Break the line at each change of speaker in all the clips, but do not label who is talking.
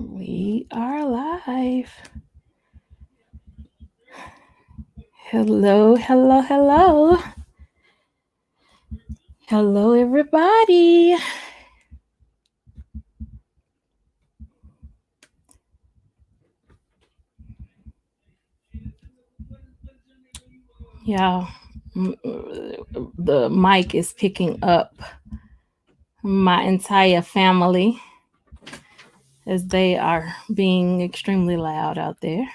We are live. Hello, hello, hello. Hello, everybody. Yeah, the mic is picking up my entire family as they are being extremely loud out there.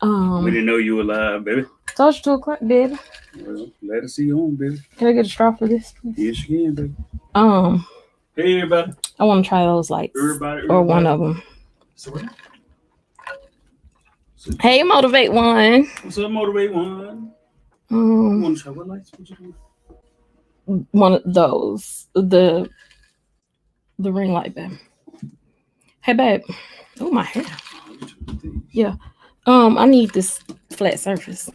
We didn't know you were live, baby.
So it's 2 o'clock, baby.
Well, let us see you on, baby.
Can I get a straw for this, please?
Yes, you can, baby.
Hey,
everybody.
I want to try those lights.
Everybody.
Or one of them.
So what?
Hey, Motivate One.
What's up, Motivate One? You want to try what lights? What you doing?
One of those. The ring light, babe. Hey, babe. Oh, my hair. Yeah. I need this flat surface.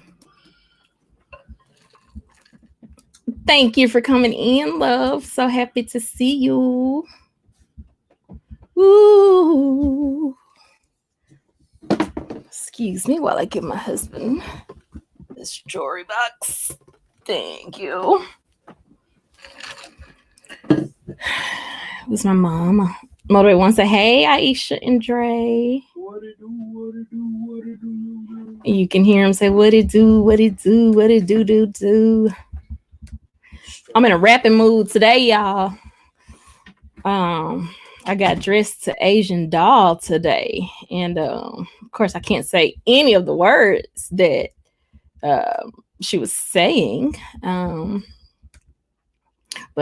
Thank you for coming in, love. So happy to see you. Ooh. Excuse me while I give my husband this jewelry box. Thank you. Who's my mom? Motivate One say, hey, Aisha and Dre.
What it do, what it do, what it do.
You can hear him say, what it do, what it do, what it do. I'm in a rapping mood today, y'all. I got dressed to Asian doll today. And of course, I can't say any of the words that she was saying. But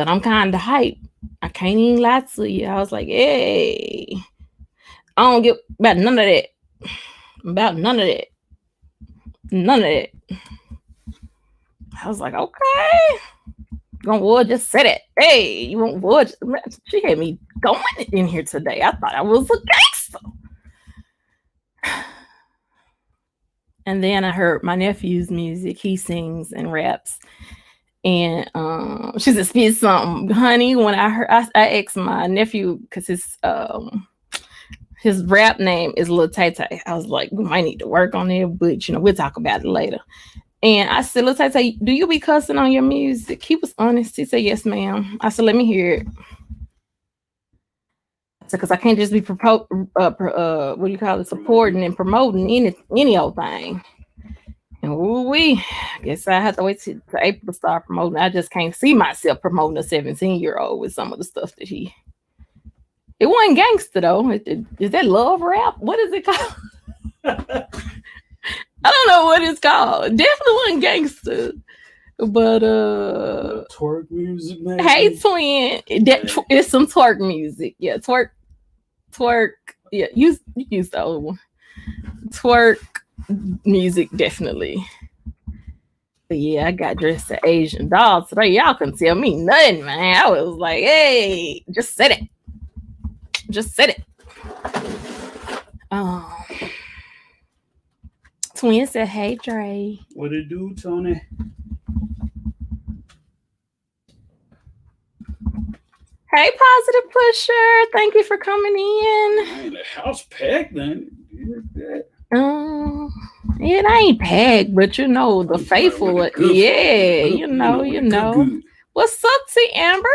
I'm kind of hyped. I can't even lie to you. I was like, hey, I don't get about none of that. None of that. I was like, okay. You want wood? Just said it. Hey, you want wood? She had me going in here today. I thought I was a gangster. And then I heard my nephew's music. He sings and raps. And she said, spit something, honey. When I asked my nephew, because his rap name is Lil Tay Tay. I was like, we might need to work on it, but we'll talk about it later. And I said, Lil Tay Tay, do you be cussing on your music? He was honest. He said, yes, ma'am. I said, let me hear it. Because I can't just be supporting and promoting any old thing. And I guess I have to wait till April to start promoting. I just can't see myself promoting a 17-year-old with some of the stuff that it wasn't gangster though. Is that love rap? What is it called? I don't know what it's called. Definitely wasn't gangster. But
twerk music, man.
Hey, twin. It's some twerk music. Yeah, twerk. Yeah, use the old one. Twerk music, definitely. But yeah, I got dressed to Asian doll today. Y'all can tell me nothing, man. I was like, hey, just said it. Twin said, hey, Dre.
What it do, Tony?
Hey, Positive Pusher. Thank you for coming in.
Man, the house packed, then.
It ain't packed, but the faithful. Yeah, you know. What's up, T Amber?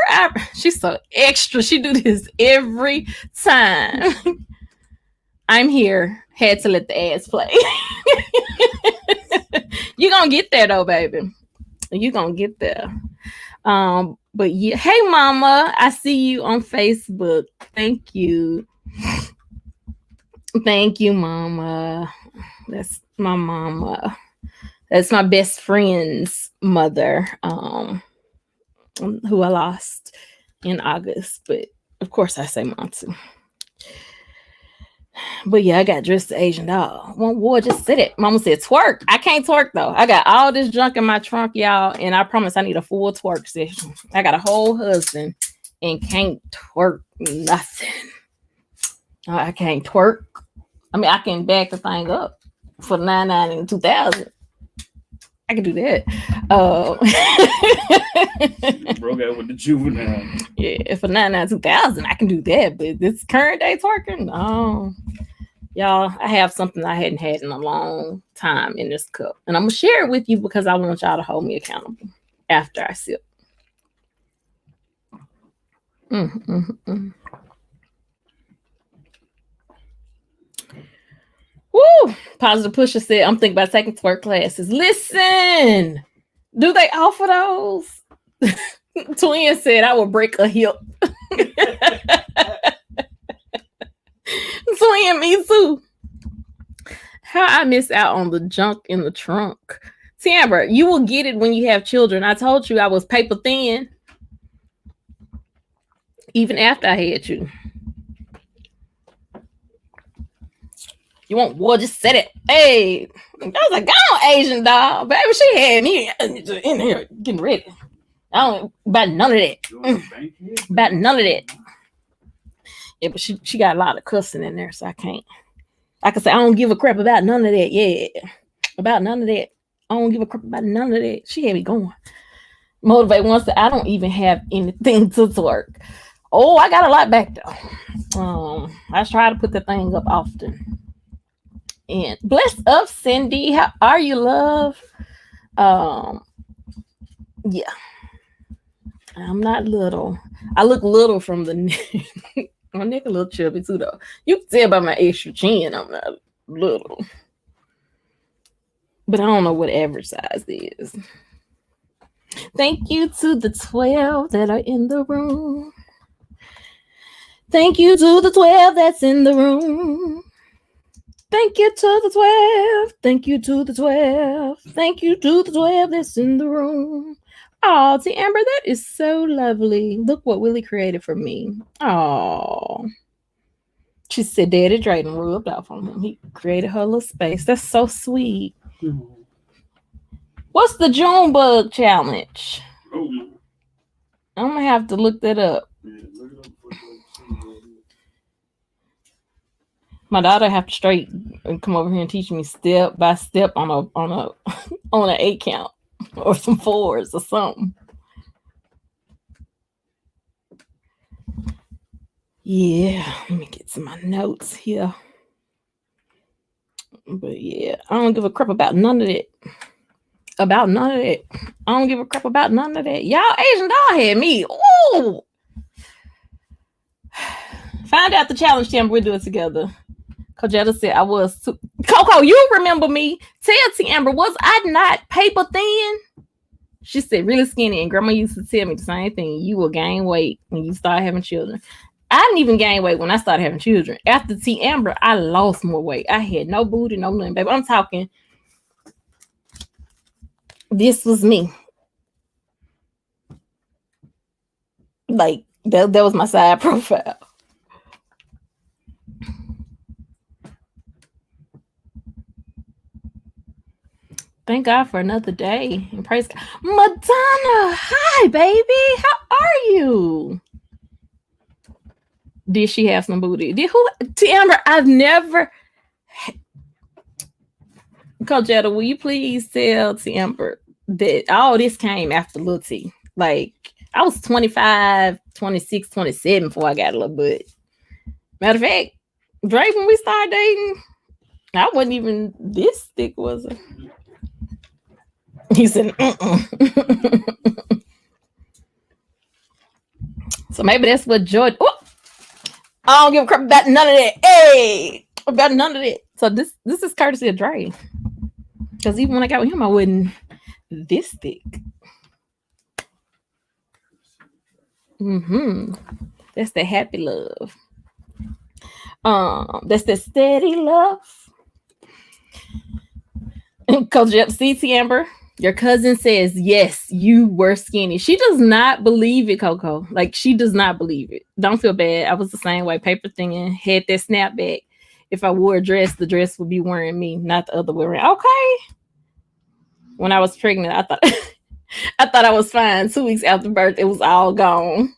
She's so extra. She do this every time. I'm here. Had to let the ads play. You gonna get there though, baby. You gonna get there. But yeah, hey mama, I see you on Facebook. Thank you. Thank you, mama. That's my mama. That's my best friend's mother, who I lost in August. But of course I say mom too. But yeah, I got dressed to Asian doll. One war, just said it. Mama said twerk. I can't twerk though. I got all this junk in my trunk, y'all, and I promise I need a full twerk session. I got a whole husband and can't twerk nothing. I can't twerk. I mean, I can back the thing up for $99 and $2,000. I can do that. Oh.
Broke out with the juvenile.
Yeah, for 99 2000, I can do that. But this current day twerking, no. Y'all, I have something I hadn't had in a long time in this cup. And I'm going to share it with you because I want y'all to hold me accountable after I sip. Woo! Positive Pusher said, I'm thinking about taking twerk classes. Listen, do they offer those? Twin said, I will break a hip. Twin, me too. How I miss out on the junk in the trunk. Amber, you will get it when you have children. I told you I was paper thin. Even after I had you. You want war? Just said it. Hey, I was like, go on, Asian doll. Baby, she had me in here getting ready. I don't about none of that. About none of that. Yeah, but she got a lot of cussing in there, so I can't. Like I said, I don't give a crap about none of that. Yeah. About none of that. I don't give a crap about none of that. She had me going. Motivate once that I don't even have anything to twerk. Oh, I got a lot back though. I try to put the thing up often. And bless up, Cindy. How are you, love? Yeah. I'm not little. I look little from the neck. My neck a little chubby too, though. You can tell by my extra chin I'm not little. But I don't know what average size is. Thank you to the 12 that are in the room. Thank you to the 12 that's in the room. Thank you to the 12. Thank you to the 12. Thank you to the 12 that's in the room. Oh, T Amber, that is so lovely. Look what Willie created for me. Oh. She said Daddy Drayden rubbed off on him. He created her little space. That's so sweet. What's the June bug challenge? I'm gonna have to look that up. My daughter have to straight and come over here and teach me step by step on a on an 8 count or some 4s or something. Yeah, let me get to my notes here. But yeah, I don't give a crap about none of that. About none of that. I don't give a crap about none of that. Y'all Asian doll had me. Ooh. Find out the challenge, Tim. We'll do it together. Cojetta said I was too. Coco, you remember me. Tell T Amber, was I not paper thin? She said really skinny, and grandma used to tell me the same thing. You will gain weight when you start having children. I didn't even gain weight when I started having children. After T Amber, I lost more weight. I had no booty, no nothing, baby. I'm talking. This was me. Like that was my side profile. Thank God for another day. And praise God. Madonna, hi, baby. How are you? Did she have some booty? T Amber, I've never. Cojetta, will you please tell T Amber that all this came after Lil T? Like, I was 25, 26, 27 before I got a little butt. Matter of fact, Drake, when we started dating, I wasn't even this thick, was it? He said, So maybe that's what George. Oh, I don't give a crap about none of that. Hey, about none of that. So this is courtesy of Dre. Because even when I got with him, I wasn't this thick. That's the happy love. That's the steady love. Coach C Amber, your cousin says yes, you were skinny. She does not believe it, Coco. Like, she does not believe it. Don't feel bad. I was the same way. Paper thin, had that snapback. If I wore a dress, the dress would be wearing me, not the other way around. Okay. When I was pregnant, I thought I was fine. 2 weeks after birth, it was all gone.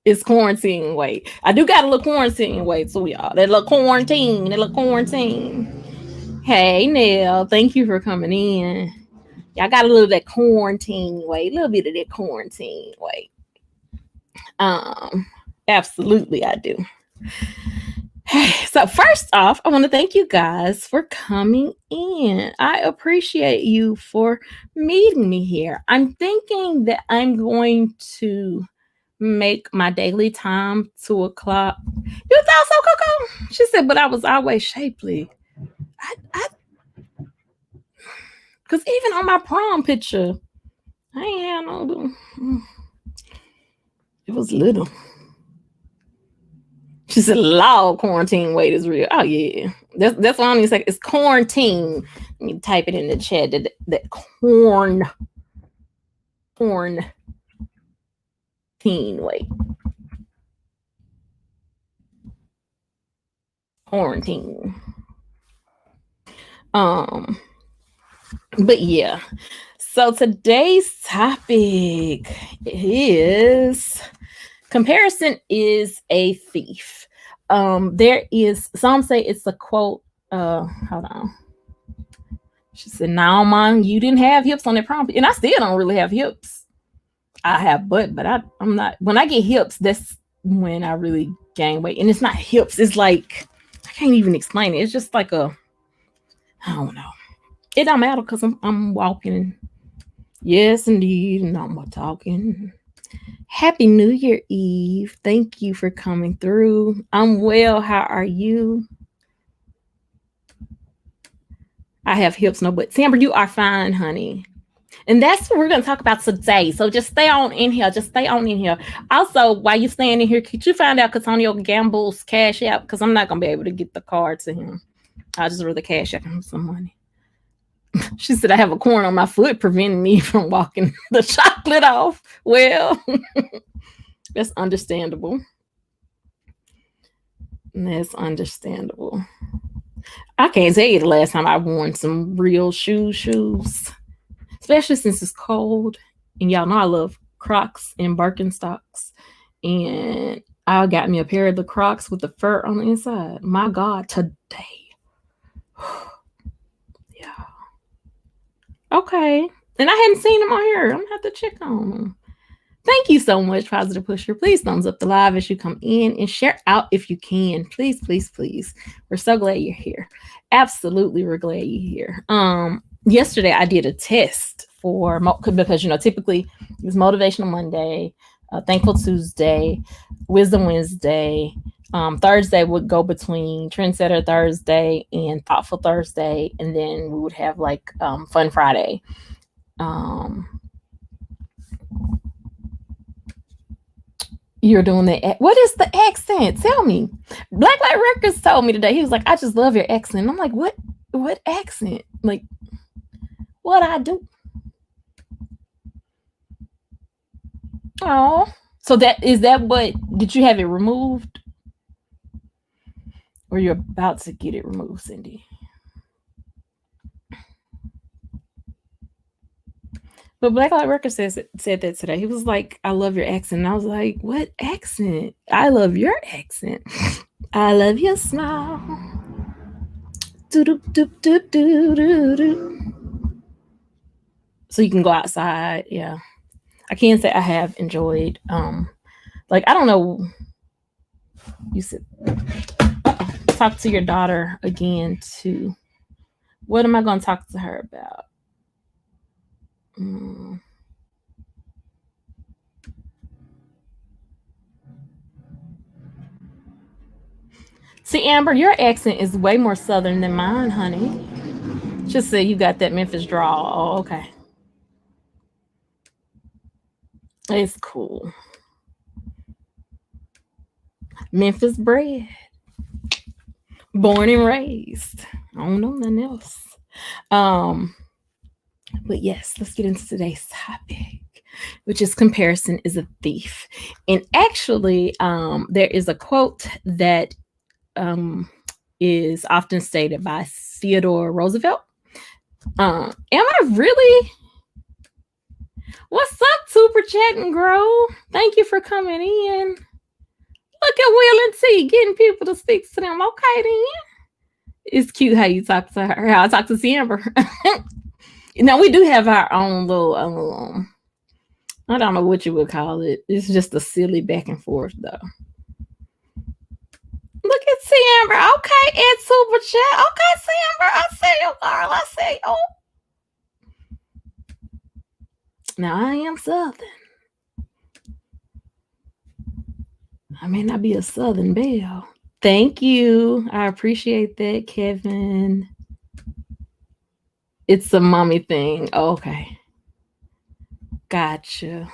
It's quarantine weight. I do got a little quarantine weight, so y'all. That little quarantine. Hey, Nell. Thank you for coming in. Y'all got a little of that quarantine weight, a little bit of that quarantine weight. Absolutely, I do. So first off, I want to thank you guys for coming in. I appreciate you for meeting me here. I'm thinking that I'm going to make my daily time 2 o'clock. You thought so, Coco? She said, but I was always shapely. I because even on my prom picture, I ain't had no. It was little. She said, "Law quarantine weight is real." Oh yeah, that's what I'm gonna say. It's quarantine. You type it in the chat. That quarantine weight. Quarantine. But yeah. So today's topic is comparison is a thief. There is some say it's a quote. Hold on. She said, "Now, mom, you didn't have hips on that prom, and I still don't really have hips. I have butt, but I'm not. When I get hips, that's when I really gain weight, and it's not hips. It's like I can't even explain it. It's just like I don't know. It don't matter because I'm walking. Yes, indeed, and I'm talking." Happy New Year, Eve. Thank you for coming through. I'm well. How are you? I have hips, no butt. Samber, you are fine, honey. And that's what we're going to talk about today. So just stay on in here. Just stay on in here. Also, while you're staying in here, could you find out Catonio Gamble's cash out? Because I'm not going to be able to get the card to him. I'll just rather cash out him some money. She said, I have a corn on my foot preventing me from walking the chocolate off. Well, that's understandable. That's understandable. I can't tell you the last time I worn some real shoes. Especially since it's cold. And y'all know I love Crocs and Birkenstocks. And I got me a pair of the Crocs with the fur on the inside. My God, today. Yeah. Okay. And I hadn't seen them on here. I'm going to have to check on them. Thank you so much, Positive Pusher. Please thumbs up the live as you come in and share out if you can. Please, please, please. We're so glad you're here. Absolutely, we're glad you're here. Yesterday I did a test for because typically it's Motivational Monday, Thankful Tuesday, Wisdom Wednesday. Thursday would go between Trendsetter Thursday and Thoughtful Thursday, and then we would have like Fun Friday. You're doing the what is the accent? Tell me. Blacklight Records told me today. He was like, I just love your accent. I'm like, what accent? Like, what I do? Oh, so that what did you have it removed? Or you're about to get it removed, Cindy? But Blacklight Records said that today. He was like, I love your accent. And I was like, what accent? I love your accent. I love your smile. So you can go outside. Yeah. I can say I have enjoyed. Like, I don't know. You said, talk to your daughter again, too. What am I going to talk to her about? See, Amber, your accent is way more southern than mine, honey. Just say you got that Memphis drawl. Oh, okay. It's cool. Memphis bred. Born and raised. I don't know nothing else. But yes, let's get into today's topic, which is comparison is a thief. And actually, there is a quote that is often stated by Theodore Roosevelt. Am I really? What's up, Super Chat and Grow? Thank you for coming in. Look at Will and T getting people to speak to them. Okay, then. It's cute how you talk to her. How I talk to Amber. Now we do have our own little I don't know what you would call it. It's just a silly back and forth though. Look at Samber. Okay, Ed Super Chat. Okay, Samber. I see you, girl. I see you. Now I am Southern. I may not be a Southern belle. Thank you. I appreciate that, Kevin. It's a mommy thing. Okay. Gotcha.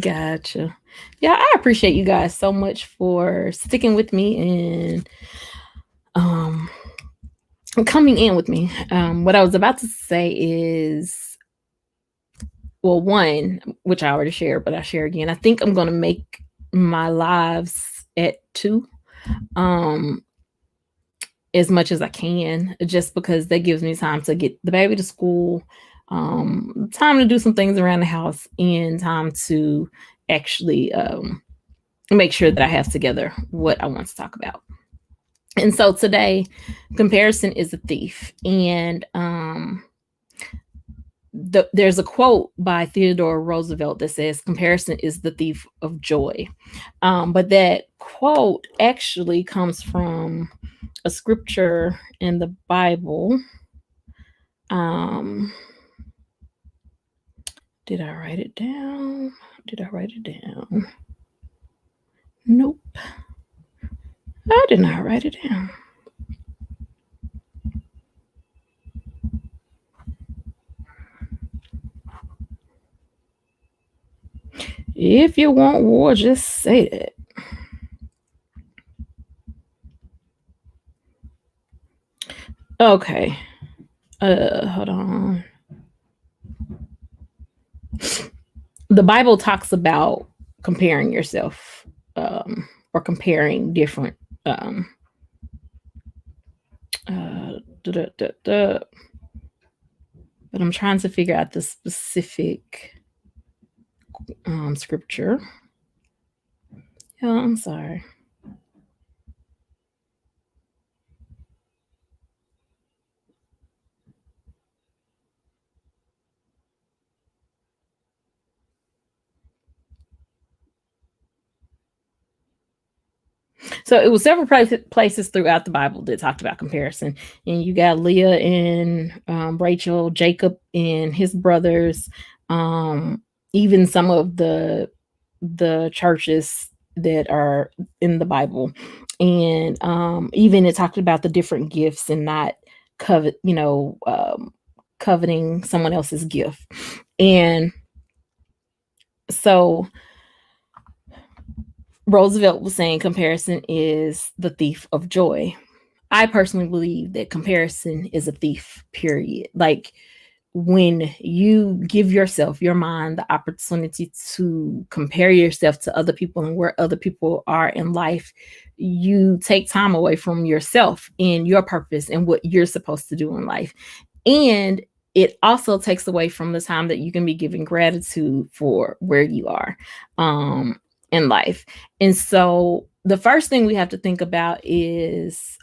Gotcha. Yeah, I appreciate you guys so much for sticking with me and coming in with me. What I was about to say is, well, one, which I already shared, but I share again. I think I'm gonna make my lives at 2. As much as I can, just because that gives me time to get the baby to school, time to do some things around the house, and time to actually make sure that I have together what I want to talk about. And so today, comparison is a thief. And there's a quote by Theodore Roosevelt that says, comparison is the thief of joy. But that quote actually comes from a scripture in the Bible. Did I write it down? Nope. I did not write it down. If you want war, just say that. Okay. Hold on. The Bible talks about comparing yourself, or comparing different but I'm trying to figure out the specific scripture. Yeah, I'm sorry. So it was several places throughout the Bible that talked about comparison. And you got Leah and Rachel, Jacob and his brothers, even some of the churches that are in the Bible. And even it talked about the different gifts and not coveting someone else's gift. And so Roosevelt was saying comparison is the thief of joy. I personally believe that comparison is a thief, period. Like, when you give yourself, your mind, the opportunity to compare yourself to other people and where other people are in life, you take time away from yourself and your purpose and what you're supposed to do in life. And it also takes away from the time that you can be giving gratitude for where you are in life. And so the first thing we have to think about is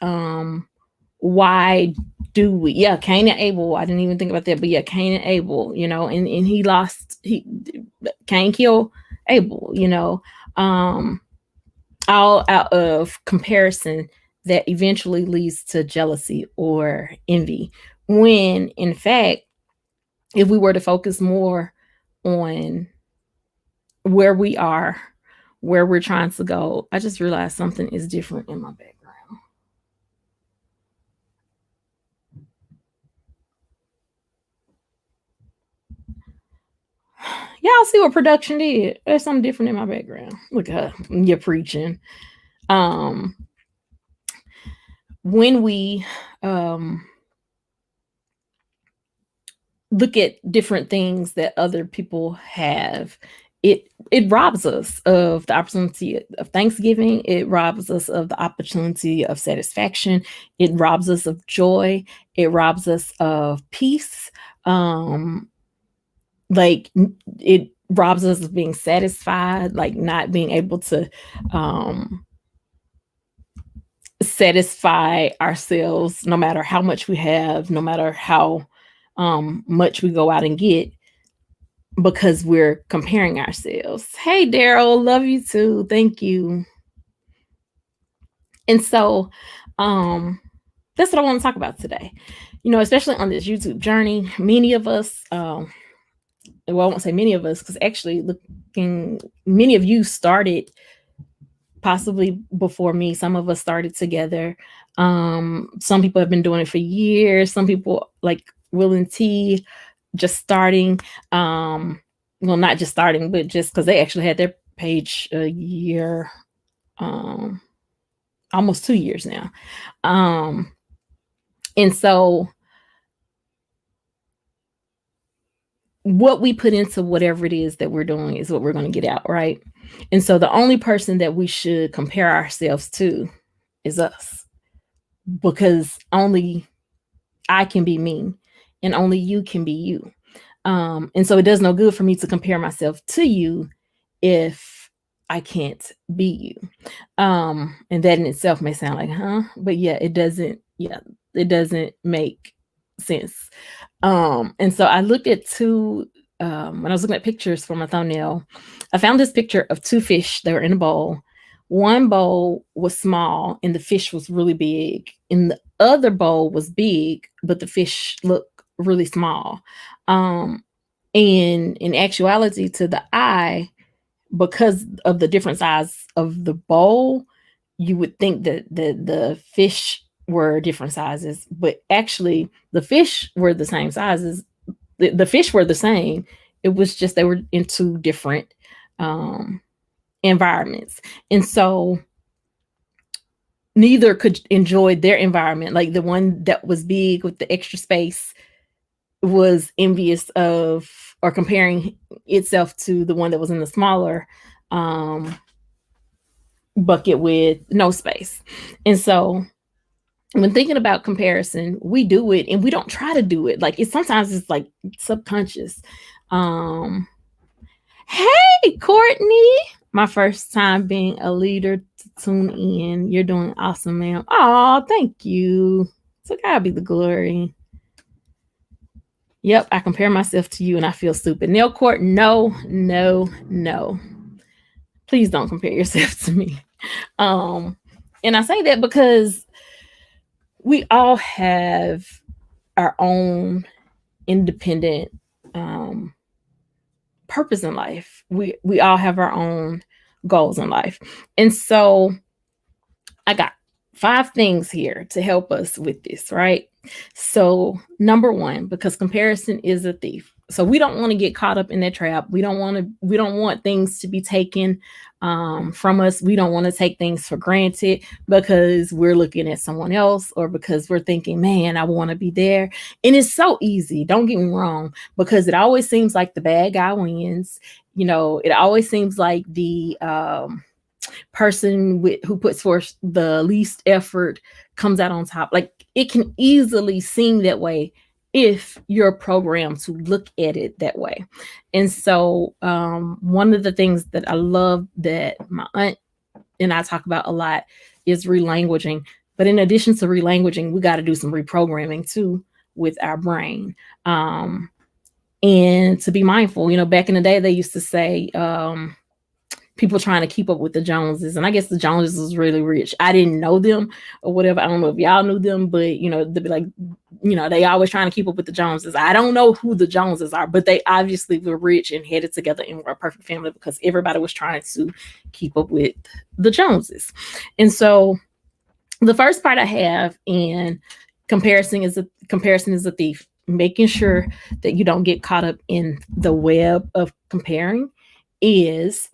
why do we? Yeah, Cain and Abel. I didn't even think about that, but yeah, Cain and Abel. And Cain killed Abel. All out of comparison that eventually leads to jealousy or envy. When in fact, if we were to focus more on where we are, where we're trying to go. I just realized something is different in my background. Y'all see what production did? There's something different in my background. Look at her. You're preaching. When we look at different things that other people have, it robs us of the opportunity of Thanksgiving. It robs us of the opportunity of satisfaction. It robs us of joy. It robs us of peace. Like, it robs us of being satisfied, like not being able to satisfy ourselves no matter how much we have, no matter how much we go out and get because we're comparing ourselves. Hey, Daryl, love you too. Thank you. And so, that's what I want to talk about today. Especially on this YouTube journey, many of us, well, I won't say many of us, because actually, many of you started possibly before me. Some of us started together. Some people have been doing it for years. Some people like Will and T just starting. Well, not just starting, but just because they actually had their page a year, almost 2 years now. And so what we put into whatever it is that we're doing is what we're going to get out, right? And so the only person that we should compare ourselves to is us, because only I can be me and only you can be you. And so it does no good for me to compare myself to you if I can't be you. And that in itself may sound like, but yeah, it doesn't make sense. And so I looked at when I was looking at pictures for my thumbnail, I found this picture of two fish that were in a bowl. One bowl was small and the fish was really big, and the other bowl was big, but the fish looked really small. And in actuality, to the eye, because of the different size of the bowl, you would think that the fish were different sizes, but actually the fish were the same sizes. The fish were the same. It was just they were in two different environments. And so neither could enjoy their environment. Like the one that was big with the extra space was envious of or comparing itself to the one that was in the smaller bucket with no space. And so when thinking about comparison, we do it and we don't try to do it. Like sometimes it's like subconscious. Hey, Courtney, my first time being a leader to tune in. You're doing awesome, ma'am. Oh, thank you. So God be the glory. Yep, I compare myself to you and I feel stupid. Nail Court, no. Please don't compare yourself to me. And I say that because we all have our own independent purpose in life. We all have our own goals in life. And so I got 5 things here to help us with this, right? So number 1, because comparison is a thief. So we don't want to get caught up in that trap. We don't want things to be taken from us. We don't want to take things for granted because we're looking at someone else or because we're thinking, man, I want to be there. And it's so easy. Don't get me wrong, because it always seems like the bad guy wins. It always seems like the person who puts forth the least effort comes out on top. Like it can easily seem that way if you're programmed to look at it that way. And so one of the things that I love that my aunt and I talk about a lot is relanguaging. But in addition to relanguaging, we got to do some reprogramming too with our brain. And to be mindful, back in the day, they used to say, people trying to keep up with the Joneses. And I guess the Joneses was really rich. I didn't know them or whatever. I don't know if y'all knew them, but they'd be like, they always trying to keep up with the Joneses. I don't know who the Joneses are, but they obviously were rich and headed together and were a perfect family because everybody was trying to keep up with the Joneses. And so the first part I have in comparison is a thief, making sure that you don't get caught up in the web of comparing is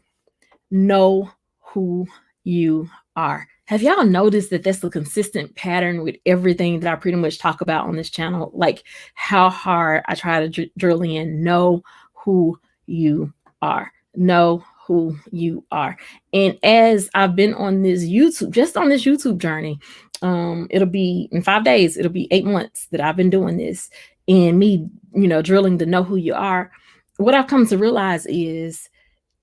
know who you are. Have y'all noticed that that's a consistent pattern with everything that I pretty much talk about on this channel? Like how hard I try to drill in, know who you are. Know who you are. And as I've been on this YouTube journey, it'll be in 5 days, it'll be 8 months that I've been doing this, and me, drilling to know who you are. What I've come to realize is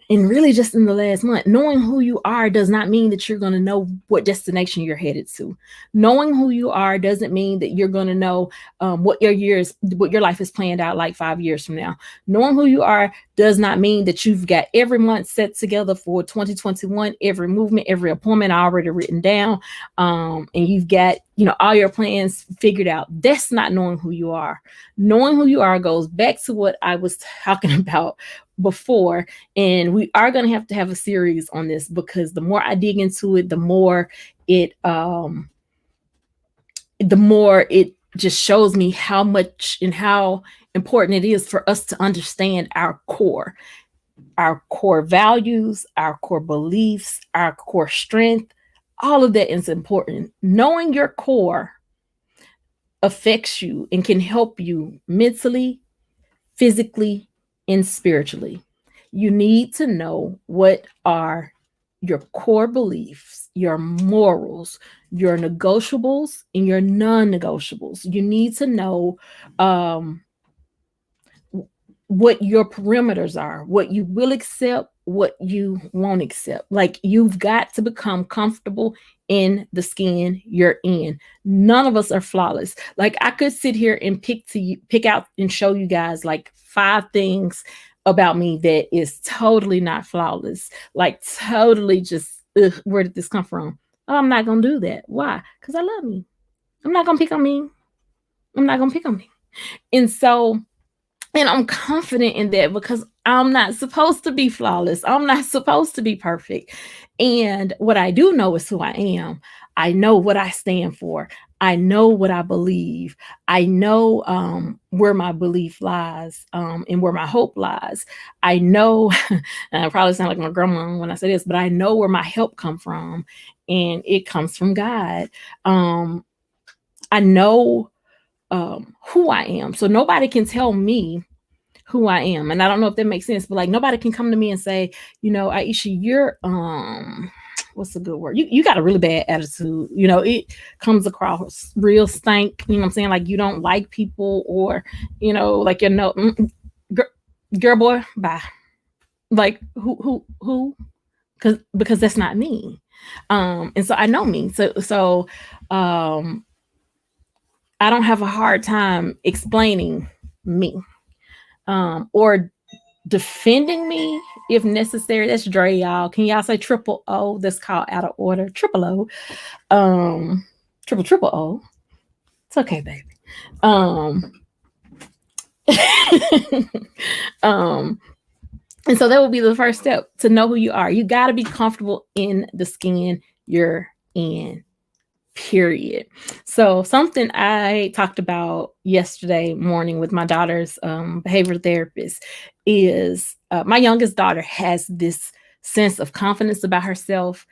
and really just in the last month, knowing who you are does not mean that you're going to know what destination you're headed to. Knowing who you are doesn't mean that you're going to know what your life is planned out like 5 years from now. Knowing who you are does not mean that you've got every month set together for 2021, every movement, every appointment already written down, and you've got all your plans figured out. That's not knowing who you are. Knowing who you are goes back to what I was talking about before, and we are going to have a series on this, because the more I dig into it, the more it just shows me how much and how important it is for us to understand our core values, our core beliefs, our core strength. All of that is important. Knowing your core affects you and can help you mentally, physically, and spiritually. You need to know what are your core beliefs, your morals, your negotiables, and your non negotiables. You need to know what your perimeters are, what you will accept, what you won't accept. Like, you've got to become comfortable in the skin you're in. None of us are flawless. Like, I could sit here and pick out and show you guys like 5 things about me that is totally not flawless. Like, totally just, where did this come from? Oh, I'm not gonna do that. Why? Because I love me. I'm not gonna pick on me. I'm not gonna pick on me. And so, and I'm confident in that, because I'm not supposed to be flawless. I'm not supposed to be perfect. And what I do know is who I am. I know what I stand for. I know what I believe. I know where my belief lies, and where my hope lies. I know, and I probably sound like my grandma when I say this, but I know where my help comes from, and it comes from God. I know who I am. So nobody can tell me who I am. And I don't know if that makes sense, but like, nobody can come to me and say, Aisha, you're what's a good word? You got a really bad attitude. It comes across real stank. You know what I'm saying? Like, you don't like people, or like, girl, boy, bye. Like, who? Because that's not me. And so I know me. So I don't have a hard time explaining me, or defending me if necessary. That's Dre, y'all. Can y'all say triple O? That's called out of order. Triple O. Triple O. It's okay, baby. And so that would be the first step, to know who you are. You got to be comfortable in the skin you're in. Period. So something I talked about yesterday morning with my daughter's behavioral therapist is, my youngest daughter has this sense of confidence about herself.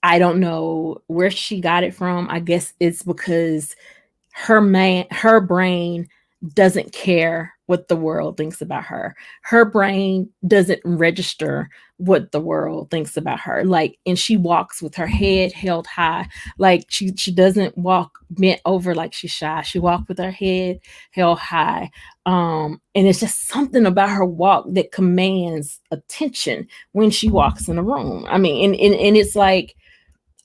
I don't know where she got it from. I guess it's because her brain doesn't care what the world thinks about her. Her brain doesn't register what the world thinks about her. Like, and she walks with her head held high. Like, she doesn't walk bent over like she's shy. She walks with her head held high. And it's just something about her walk that commands attention when she walks in a room. I mean, and it's like,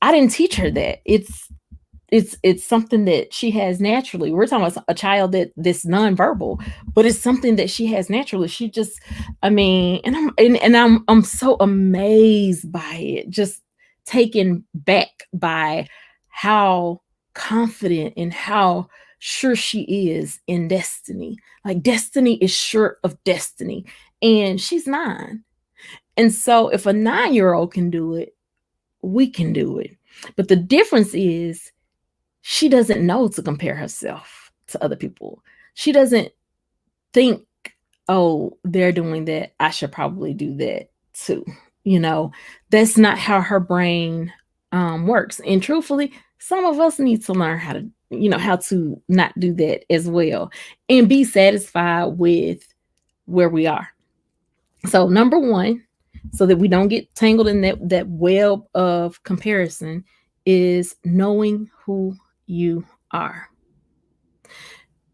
I didn't teach her that. It's something that she has naturally. We're talking about a child that's nonverbal, but it's something that she has naturally. She just, I mean, and I'm so amazed by it, just taken back by how confident and how sure she is in destiny. Like, destiny is sure of destiny, and she's 9. And so if a 9-year-old can do it, we can do it. But the difference is, she doesn't know to compare herself to other people. She doesn't think, oh, they're doing that, I should probably do that too. That's not how her brain works. And truthfully, some of us need to learn how to not do that as well, and be satisfied with where we are. So number 1, so that we don't get tangled in that web of comparison, is knowing who you are.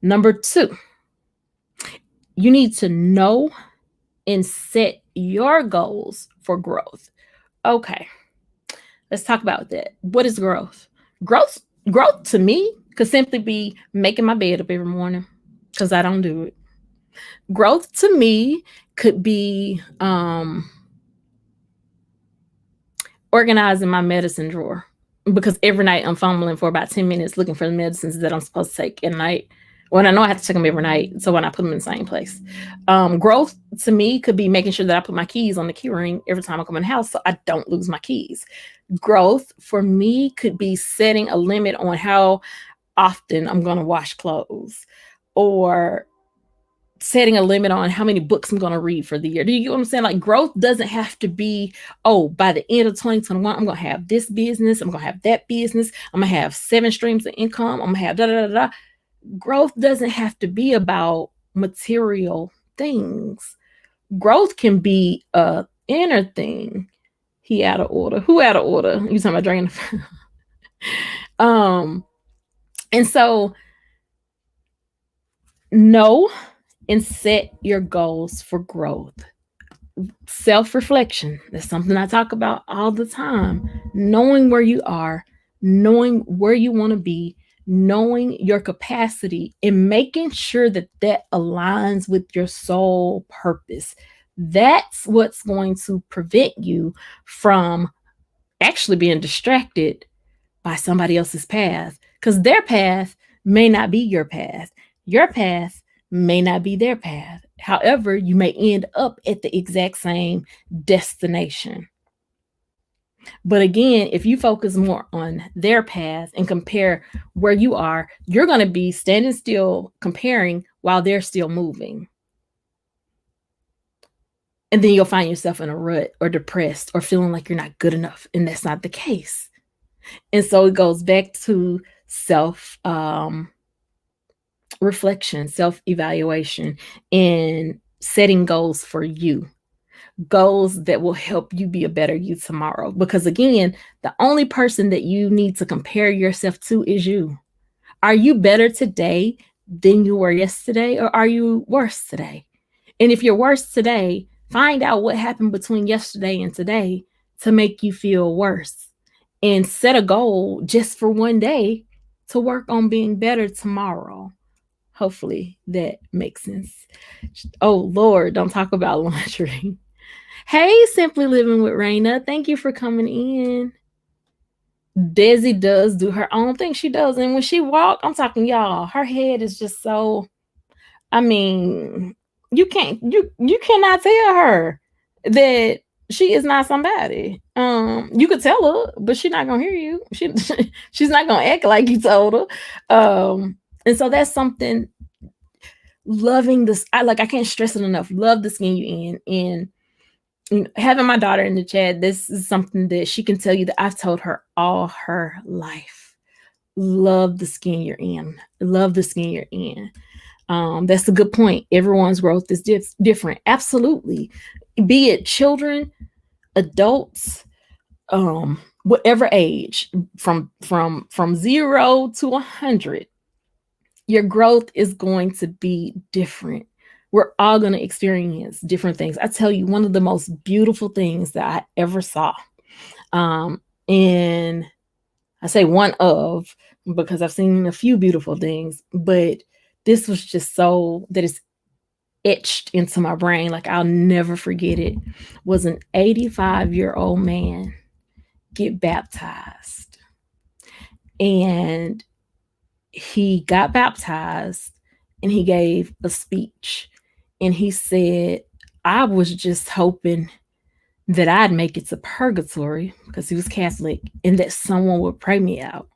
Number 2, you need to know and set your goals for growth. Okay, let's talk about that. What is growth? Growth to me could simply be making my bed up every morning because I don't do it. Growth to me could be organizing my medicine drawer because every night I'm fumbling for about 10 minutes looking for the medicines that I'm supposed to take at night. When I know I have to take them every night, so when I put them in the same place. Growth to me could be making sure that I put my keys on the key ring every time I come in the house so I don't lose my keys. Growth for me could be setting a limit on how often I'm going to wash clothes, or setting a limit on how many books I'm going to read for the year. Do you get what I'm saying? Like, growth doesn't have to be, oh, by the end of 2021, I'm going to have this business. I'm going to have that business. I'm going to have 7 streams of income. I'm going to have da, da, da, da. Growth doesn't have to be about material things. Growth can be a inner thing. He out of order. Who out of order? You talking about draining? And so know and set your goals for growth. Self-reflection. That's something I talk about all the time. Knowing where you are, knowing where you want to be, knowing your capacity, and making sure that that aligns with your soul purpose. That's what's going to prevent you from actually being distracted by somebody else's path, because their path may not be your path. Your path may not be their path. However, you may end up at the exact same destination. But again, if you focus more on their path and compare where you are, you're going to be standing still comparing while they're still moving. And then you'll find yourself in a rut or depressed or feeling like you're not good enough. And that's not the case. And so it goes back to self reflection, self evaluation, and setting goals for you. Goals that will help you be a better you tomorrow. Because again, the only person that you need to compare yourself to is you. Are you better today than you were yesterday, or are you worse today? And if you're worse today, find out what happened between yesterday and today to make you feel worse. And set a goal just for one day to work on being better tomorrow. Hopefully that makes sense. Oh, Lord, don't talk about laundry. Hey, Simply Living with Raina. Thank you for coming in. Desi does do her own thing. She does. And when she walk, I'm talking, y'all, her head is just so, I mean, you cannot tell her that she is not somebody. You could tell her, but she's not gonna hear you. She's not gonna act like you told her. And so that's something. Loving this, I can't stress it enough. Love the skin you in. And having my daughter in the chat, this is something that she can tell you that I've told her all her life. Love the skin you're in. Love the skin you're in. That's a good point. Everyone's growth is different. Absolutely. Be it children, adults, whatever age, from 0 to 100, your growth is going to be different. We're all going to experience different things. I tell you, one of the most beautiful things that I ever saw, and I say one of, because I've seen a few beautiful things, but this was just so that it's etched into my brain, like I'll never forget it, was an 85-year-old man get baptized. And he got baptized and he gave a speech. And he said, I was just hoping that I'd make it to purgatory, because he was Catholic, and that someone would pray me out.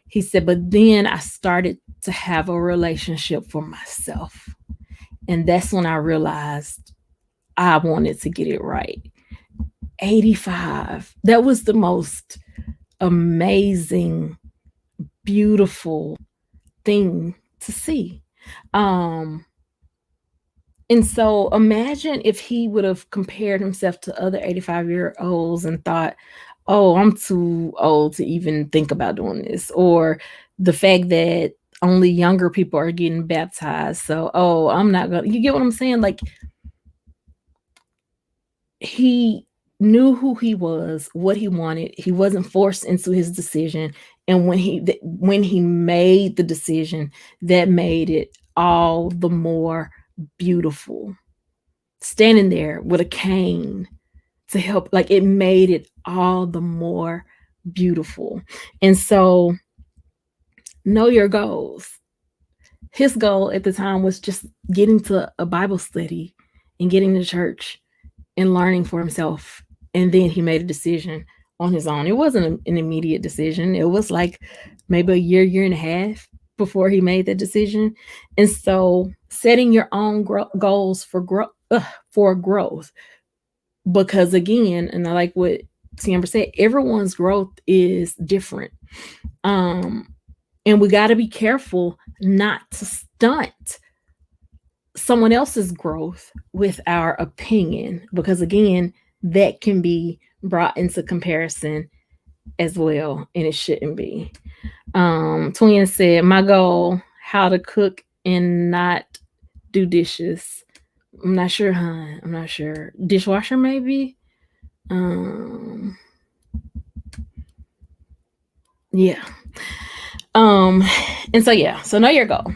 He said, but then I started to have a relationship for myself. And that's when I realized I wanted to get it right. 85. That was the most amazing, beautiful thing to see. And so imagine if he would have compared himself to other 85-year-olds and thought, oh, I'm too old to even think about doing this. Or the fact that only younger people are getting baptized. So, oh, I'm not going to, you get what I'm saying? Like, he knew who he was, what he wanted. He wasn't forced into his decision. And when he made the decision, that made it all the more beautiful. Standing there with a cane to help, like, it made it all the more beautiful. And so, know your goals. His goal at the time was just getting to a Bible study and getting to church and learning for himself. And then he made a decision on his own. It wasn't an immediate decision. It was like maybe a year and a half before he made that decision. And so, setting your own goals for growth, because again, and I like what Amber said, everyone's growth is different. And we got to be careful not to stunt someone else's growth with our opinion, because again, that can be brought into comparison as well, and it shouldn't be. Twin said, my goal, how to cook and not do dishes. I'm not sure, huh? I'm not sure. Dishwasher, maybe? Yeah. And so yeah, so know your goal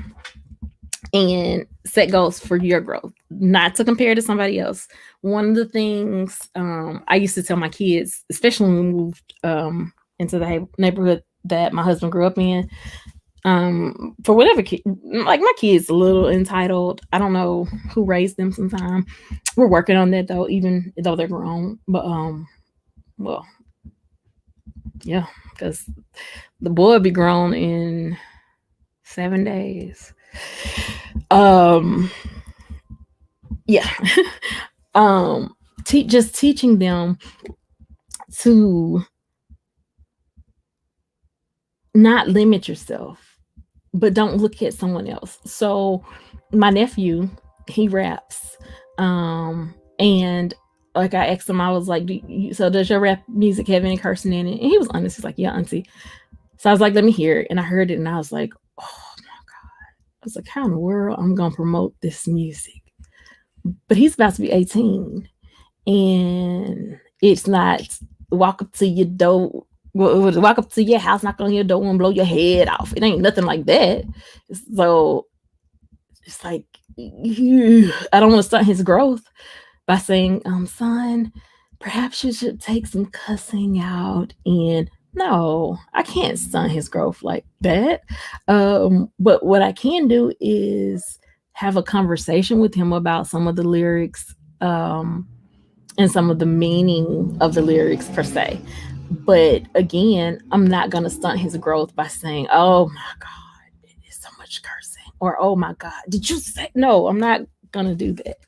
and set goals for your growth, not to compare to somebody else. One of the things I used to tell my kids, especially when we moved into the neighborhood that my husband grew up in, for whatever kid, like my kids a little entitled. I don't know who raised them sometime. We're working on that though, even though they're grown. But well, yeah, because the boy will be grown in 7 days. Yeah. Just teaching them to not limit yourself, but don't look at someone else. So my nephew, he raps, and like I asked him, I was like, so does your rap music have any cursing in it? And he was honest. He's like, yeah, auntie. So I was like, let me hear it. And I heard it and I was like, oh my God. I was like, how in the world I'm going to promote this music? But he's about to be 18. And it's not walk up to your door, walk up to your house, knock on your door and blow your head off. It ain't nothing like that. So it's like, I don't want to stunt his growth by saying, son, perhaps you should take some cussing out. And no, I can't stunt his growth like that. But what I can do is have a conversation with him about some of the lyrics, and some of the meaning of the lyrics per se. But again, I'm not going to stunt his growth by saying, oh my God, it is so much cursing. Or, oh my God, did you say? No, I'm not going to do that.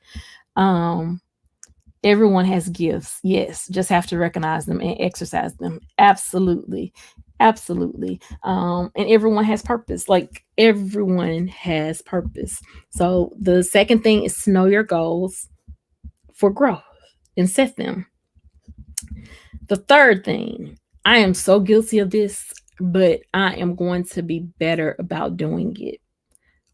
Everyone has gifts. Yes, just have to recognize them and exercise them. Absolutely. Absolutely. And everyone has purpose. Like, everyone has purpose. So the second thing is to know your goals for growth and set them. The third thing, I am so guilty of this, but I am going to be better about doing it.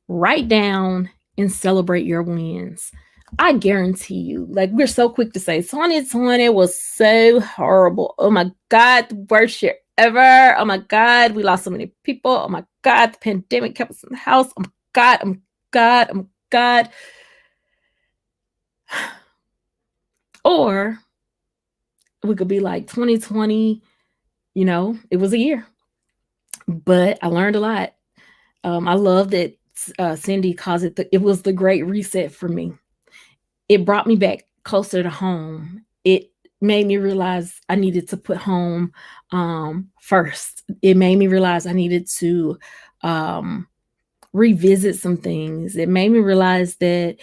Write down and celebrate your wins. I guarantee you, like, we're so quick to say 2020 was so horrible. Oh my God, the worst year ever. Oh my God, we lost so many people. Oh my God, the pandemic kept us in the house. Oh my God, oh my God, oh my God. Or we could be like 2020, it was a year, but I learned a lot. I love that Cindy calls it was the great reset for me. It brought me back closer to home. It made me realize I needed to put home first. It made me realize I needed to revisit some things. It made me realize that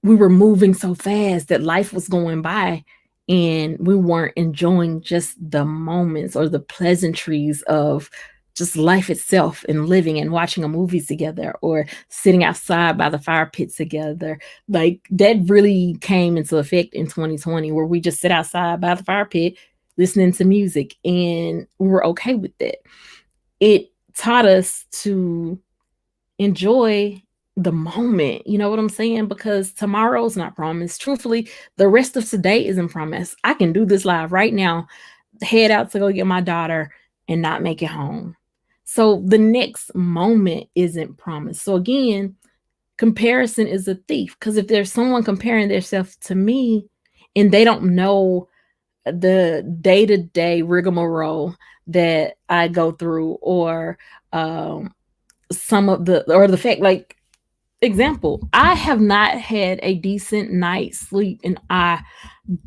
we were moving so fast, that life was going by, and we weren't enjoying just the moments or the pleasantries of just life itself and living and watching a movie together or sitting outside by the fire pit together. Like, that really came into effect in 2020, where we just sit outside by the fire pit listening to music, and we were okay with that. It taught us to enjoy the moment. You know what I'm saying? Because tomorrow's not promised. Truthfully, the rest of today isn't promised. I can do this live right now, head out to go get my daughter and not make it home. So the next moment isn't promised. So again, comparison is a thief, because if there's someone comparing themselves to me and they don't know the day-to-day rigmarole that I go through, or some of the fact, like, example, I have not had a decent night's sleep and I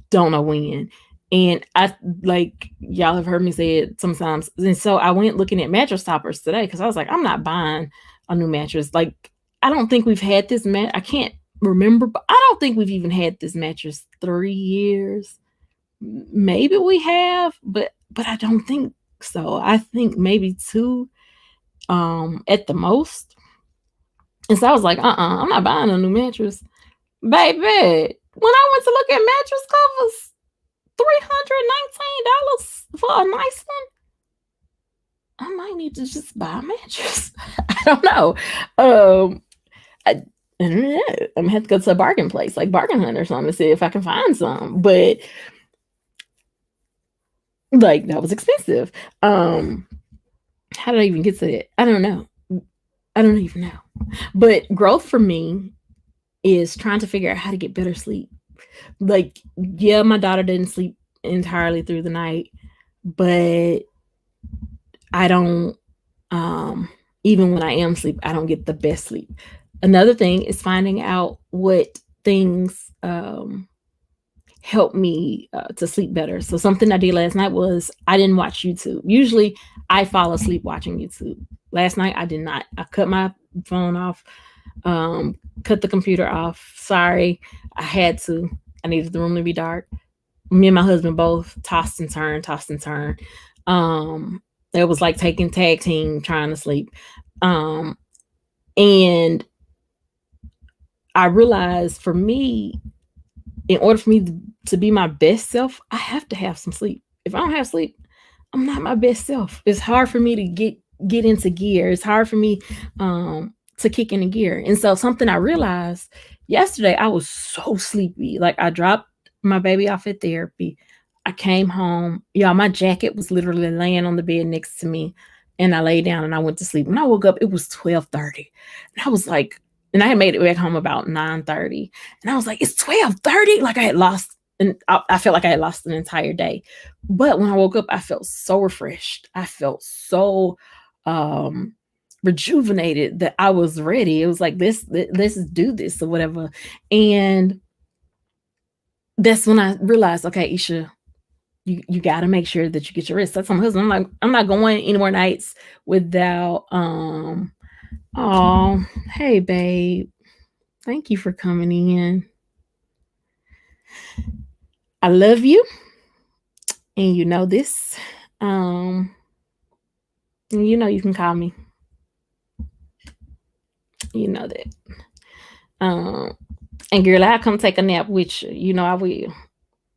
don't know when. And I, like, y'all have heard me say it sometimes. And so I went looking at mattress toppers today because I was like, I'm not buying a new mattress. Like, I don't think we've had this I can't remember, but I don't think we've even had this mattress 3 years. Maybe we have, but I don't think so. I think maybe two, at the most. And so I was like, I'm not buying a new mattress. Baby, when I went to look at mattress covers, $319 for a nice one. I might need to just buy a mattress. I don't know. I don't know. I'm gonna have to go to a bargain place, like Bargain Hunt or something, to see if I can find some. But like, that was expensive. How did I even get to that? I don't know. I don't even know. But growth for me is trying to figure out how to get better sleep. Like, yeah, my daughter didn't sleep entirely through the night, but I don't, even when I am asleep, I don't get the best sleep. Another thing is finding out what things help me to sleep better. So something I did last night was I didn't watch YouTube. Usually I fall asleep watching YouTube. Last night I did not. I cut my phone off, cut the computer off. Sorry, I had to. I needed the room to be dark. Me and my husband both tossed and turned, tossed and turned. It was like taking tag team trying to sleep. And I realized, for me, in order for me to be my best self, I have to have some sleep. If I don't have sleep, I'm not my best self. It's hard for me to get into gear. It's hard for me to kick into gear. And so something I realized yesterday, I was so sleepy. Like, I dropped my baby off at therapy. I came home. Y'all, my jacket was literally laying on the bed next to me. And I lay down and I went to sleep. When I woke up, it was 12:30. And I was like, and I had made it back home about 9:30. And I was like, it's 12:30. Like, I had lost, and I felt like I had lost an entire day. But when I woke up, I felt so refreshed. I felt so rejuvenated that I was ready. It was like, let's do this or whatever. And that's when I realized, okay, Isha, you got to make sure that you get your rest. That's my husband. I'm like, I'm not going any more nights without oh, hey babe, thank you for coming in. I love you, and you know this. You know you can call me. You know that. And girl, I'll come take a nap with you. You know I will.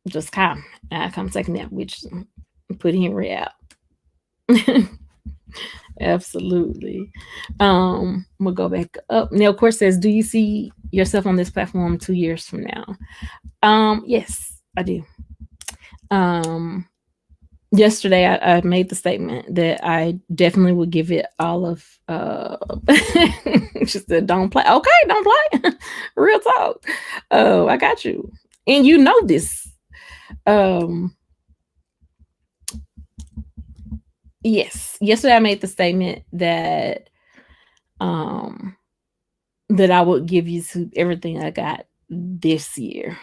Just come. I'll come take a nap with you. Put Henry out. Absolutely. We'll go back up. Now, of course, says, do you see yourself on this platform 2 years from now? Yes, I do. Yesterday I made the statement that I definitely would give it all of she said, don't play. Okay, don't play. Real talk. I got you. And you know this. Yes. Yesterday I made the statement that that I would give you everything I got this year.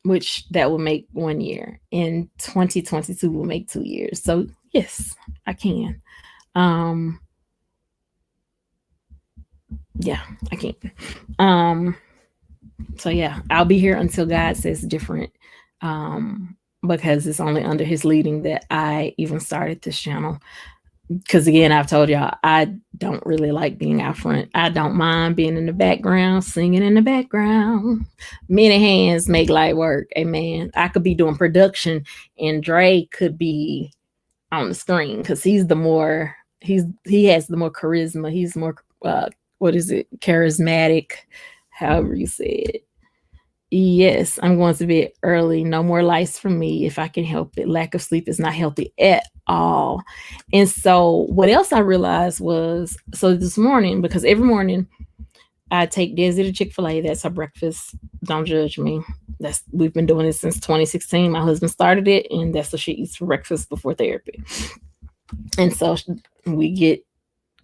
Which that will make 1 year, and 2022 will make 2 years. So yes, I can. Yeah, I can. So yeah, I'll be here until God says different. Because it's only under his leading that I even started this channel. Because again, I've told y'all, I don't really like being out front. I don't mind being in the background, singing in the background. Many hands make light work. Amen. I could be doing production and Dre could be on the screen because he has the more charisma. He's more what is it? Charismatic, however you say it. Yes, I'm going to bed early. No more lights for me if I can help it. Lack of sleep is not healthy at all. And so, what else I realized was so this morning, because every morning I take Desi to Chick-fil-A. That's her breakfast. Don't judge me. That's we've been doing this since 2016. My husband started it, and that's what she eats for breakfast before therapy. And so we get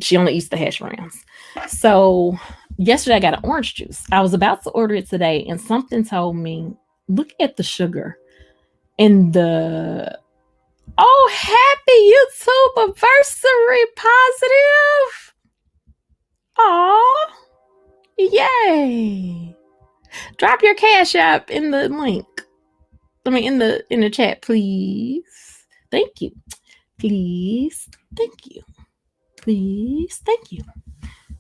she only eats the hash browns. So yesterday I got an orange juice. I was about to order it today, and something told me, look at the sugar and the happy YouTube anniversary positive. Aw, yay! Drop your cash app in the link. I mean, in the chat, please. Thank you. Please, thank you. Please, thank you.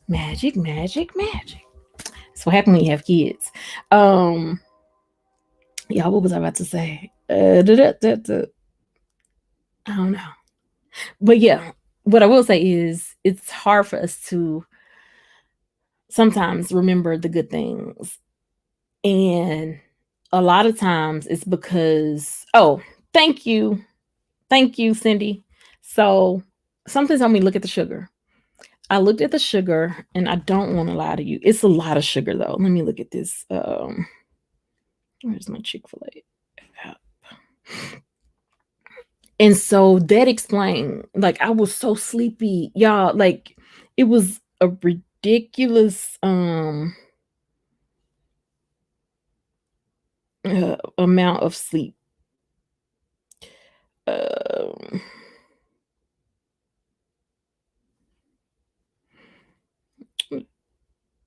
Magic, magic, magic. That's what happens when you have kids. Yeah, what was I about to say? I don't know. But yeah, what I will say is it's hard for us to sometimes remember the good things. And a lot of times it's because, thank you. Thank you, Cindy. So something told me look at the sugar. I looked at the sugar, and I don't want to lie to you. It's a lot of sugar, though. Let me look at this. Where's my Chick-fil-A app? And so that explained, like, I was so sleepy, y'all. Like, it was a ridiculous amount of sleep.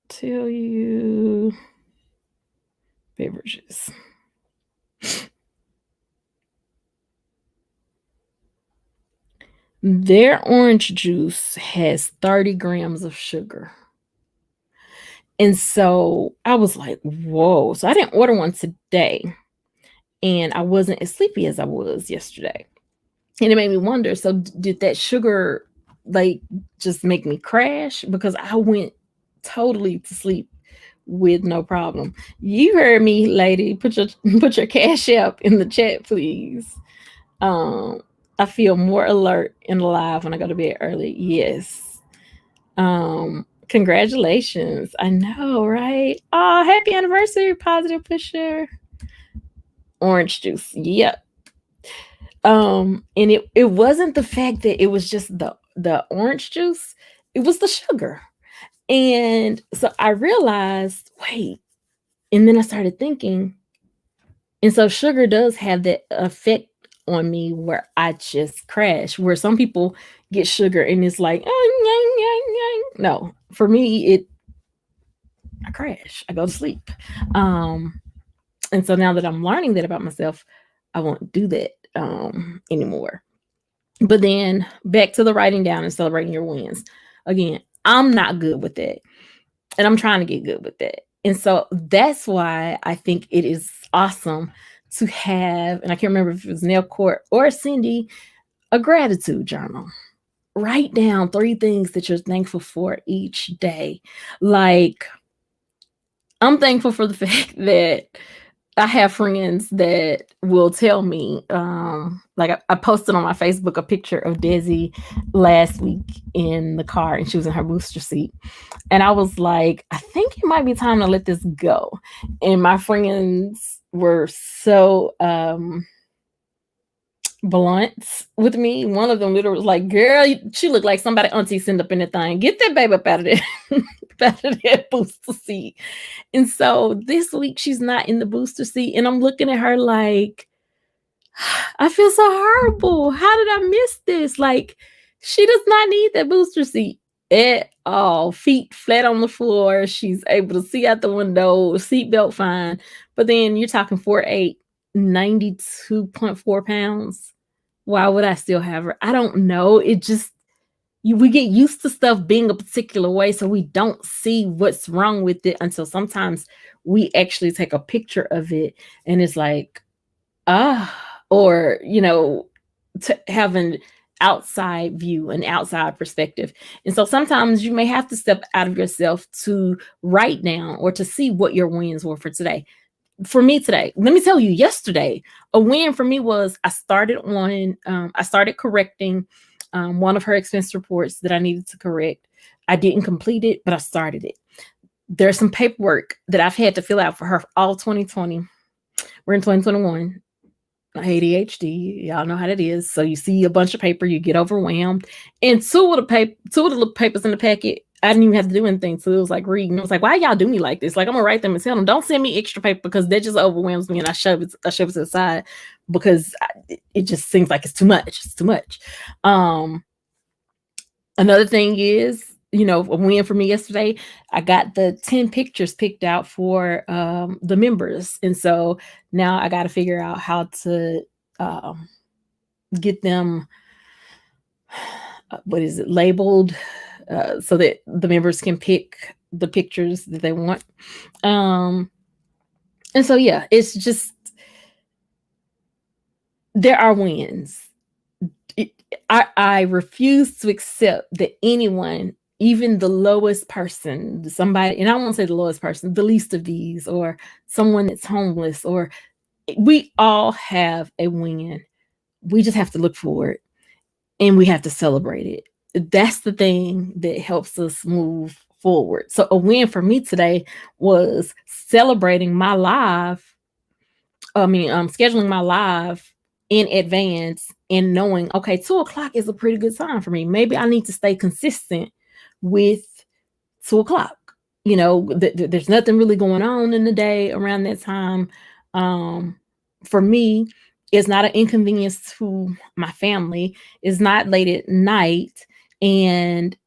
Tell you beverages. Their orange juice has 30 grams of sugar. And so I was like, whoa. So I didn't order one today. And I wasn't as sleepy as I was yesterday. And it made me wonder, so did that sugar like just make me crash? Because I went totally to sleep with no problem. You heard me, lady. Put your cash app in the chat, please. I feel more alert and alive when I go to bed early. Yes. Congratulations. I know, right? Oh, happy anniversary, positive pusher. Orange juice. Yep. And it wasn't the fact that it was just the orange juice, it was the sugar. And so I realized, wait, and then I started thinking, and so sugar does have that effect on me where I just crash, where some people get sugar and it's like, no, for me, I crash, I go to sleep. And so now that I'm learning that about myself, I won't do that anymore. But then back to the writing down and celebrating your wins. Again, I'm not good with that. And I'm trying to get good with that. And so that's why I think it is awesome to have, and I can't remember if it was Nell Court or Cindy, a gratitude journal. Write down 3 things that you're thankful for each day. Like, I'm thankful for the fact that I have friends that will tell me, like I posted on my Facebook a picture of Desi last week in the car, and she was in her booster seat. And I was like, I think it might be time to let this go. And my friends were so blunt with me. One of them literally was like, girl, she looked like somebody auntie sent up in the thing. Get that baby up out of there. Out of that booster seat. And so this week she's not in the booster seat, and I'm looking at her like, I feel so horrible. How did I miss this? Like, she does not need that booster seat at all. Feet flat on the floor. She's able to see out the window, seatbelt fine. But then you're talking 4'8", 92.4 pounds. Why would I still have her? I don't know. It just, we get used to stuff being a particular way, so we don't see what's wrong with it until sometimes we actually take a picture of it, and it's like, or having outside view, an outside perspective. And so sometimes you may have to step out of yourself to write down or to see what your wins were for today. For me today, let me tell you, yesterday, a win for me was I started correcting one of her expense reports that I needed to correct. I didn't complete it, but I started it. There's some paperwork that I've had to fill out for her all 2020. We're in 2021. ADHD, y'all know how that is. So you see a bunch of paper, you get overwhelmed. And two of the papers in the packet, I didn't even have to do anything. So it was like reading. I was like, why y'all do me like this? Like, I'm gonna write them and tell them, don't send me extra paper, because that just overwhelms me, and I shove it to the side because it just seems like it's too much. It's too much. Another thing is, a win for me yesterday, I got the 10 pictures picked out for the members. And so now I got to figure out how to get them, labeled, so that the members can pick the pictures that they want. And so, yeah, it's just, there are wins. I refuse to accept that anyone, even the lowest person, somebody, and I won't say the lowest person, the least of these, or someone that's homeless, or we all have a win. We just have to look for it, and we have to celebrate it. That's the thing that helps us move forward. So a win for me today was celebrating my live. Scheduling my live in advance and knowing, okay, 2:00 is a pretty good time for me. Maybe I need to stay consistent with 2:00. There's nothing really going on in the day around that time. For me, it's not an inconvenience to my family. It's not late at night. And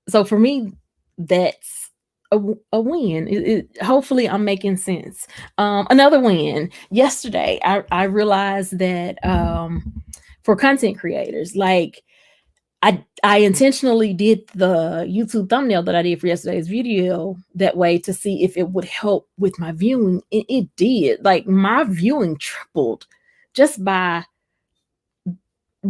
so for me, that's a win. Hopefully I'm making sense. Another win. Yesterday, I realized that for content creators, like I intentionally did the YouTube thumbnail that I did for yesterday's video that way to see if it would help with my viewing. It did. Like, my viewing tripled just by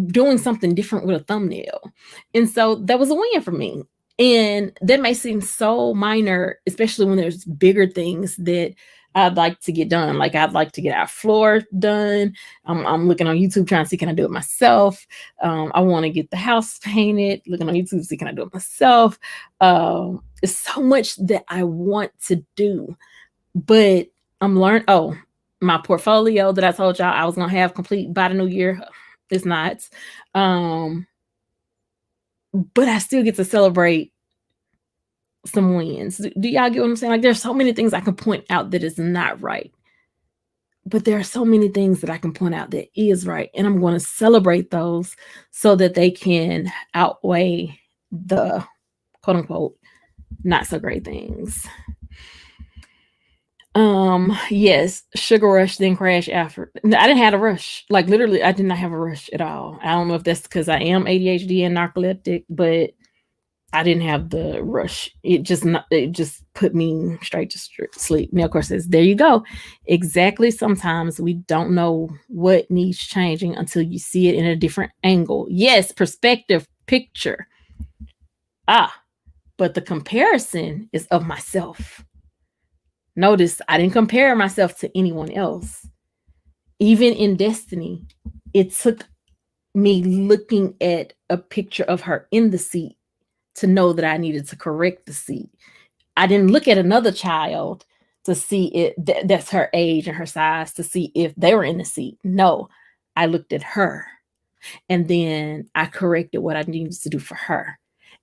doing something different with a thumbnail. And so that was a win for me. And that may seem so minor, especially when there's bigger things that I'd like to get done. Like, I'd like to get our floor done. I'm looking on YouTube trying to see, can I do it myself? I want to get the house painted, looking on YouTube, see, can I do it myself? It's so much that I want to do, but I'm learning. Oh, my portfolio that I told y'all I was going to have complete by the new year. It's not. But I still get to celebrate some wins. Do y'all get what I'm saying? Like, there's so many things I can point out that is not right, but there are so many things that I can point out that is right. And I'm going to celebrate those so that they can outweigh the quote unquote not so great things. Yes, sugar rush, then crash after. I didn't have a rush. Like, literally, I did not have a rush at all. I don't know if that's because I am ADHD and narcoleptic, but I didn't have the rush. It just put me straight to sleep. Now, of course, says, there you go. Exactly. Sometimes we don't know what needs changing until you see it in a different angle. Yes, perspective, picture. But the comparison is of myself. Notice I didn't compare myself to anyone else. Even in Destiny, it took me looking at a picture of her in the seat to know that I needed to correct the seat. I didn't look at another child to see it that's her age and her size to see if they were in the seat. No, I looked at her, and then I corrected what I needed to do for her.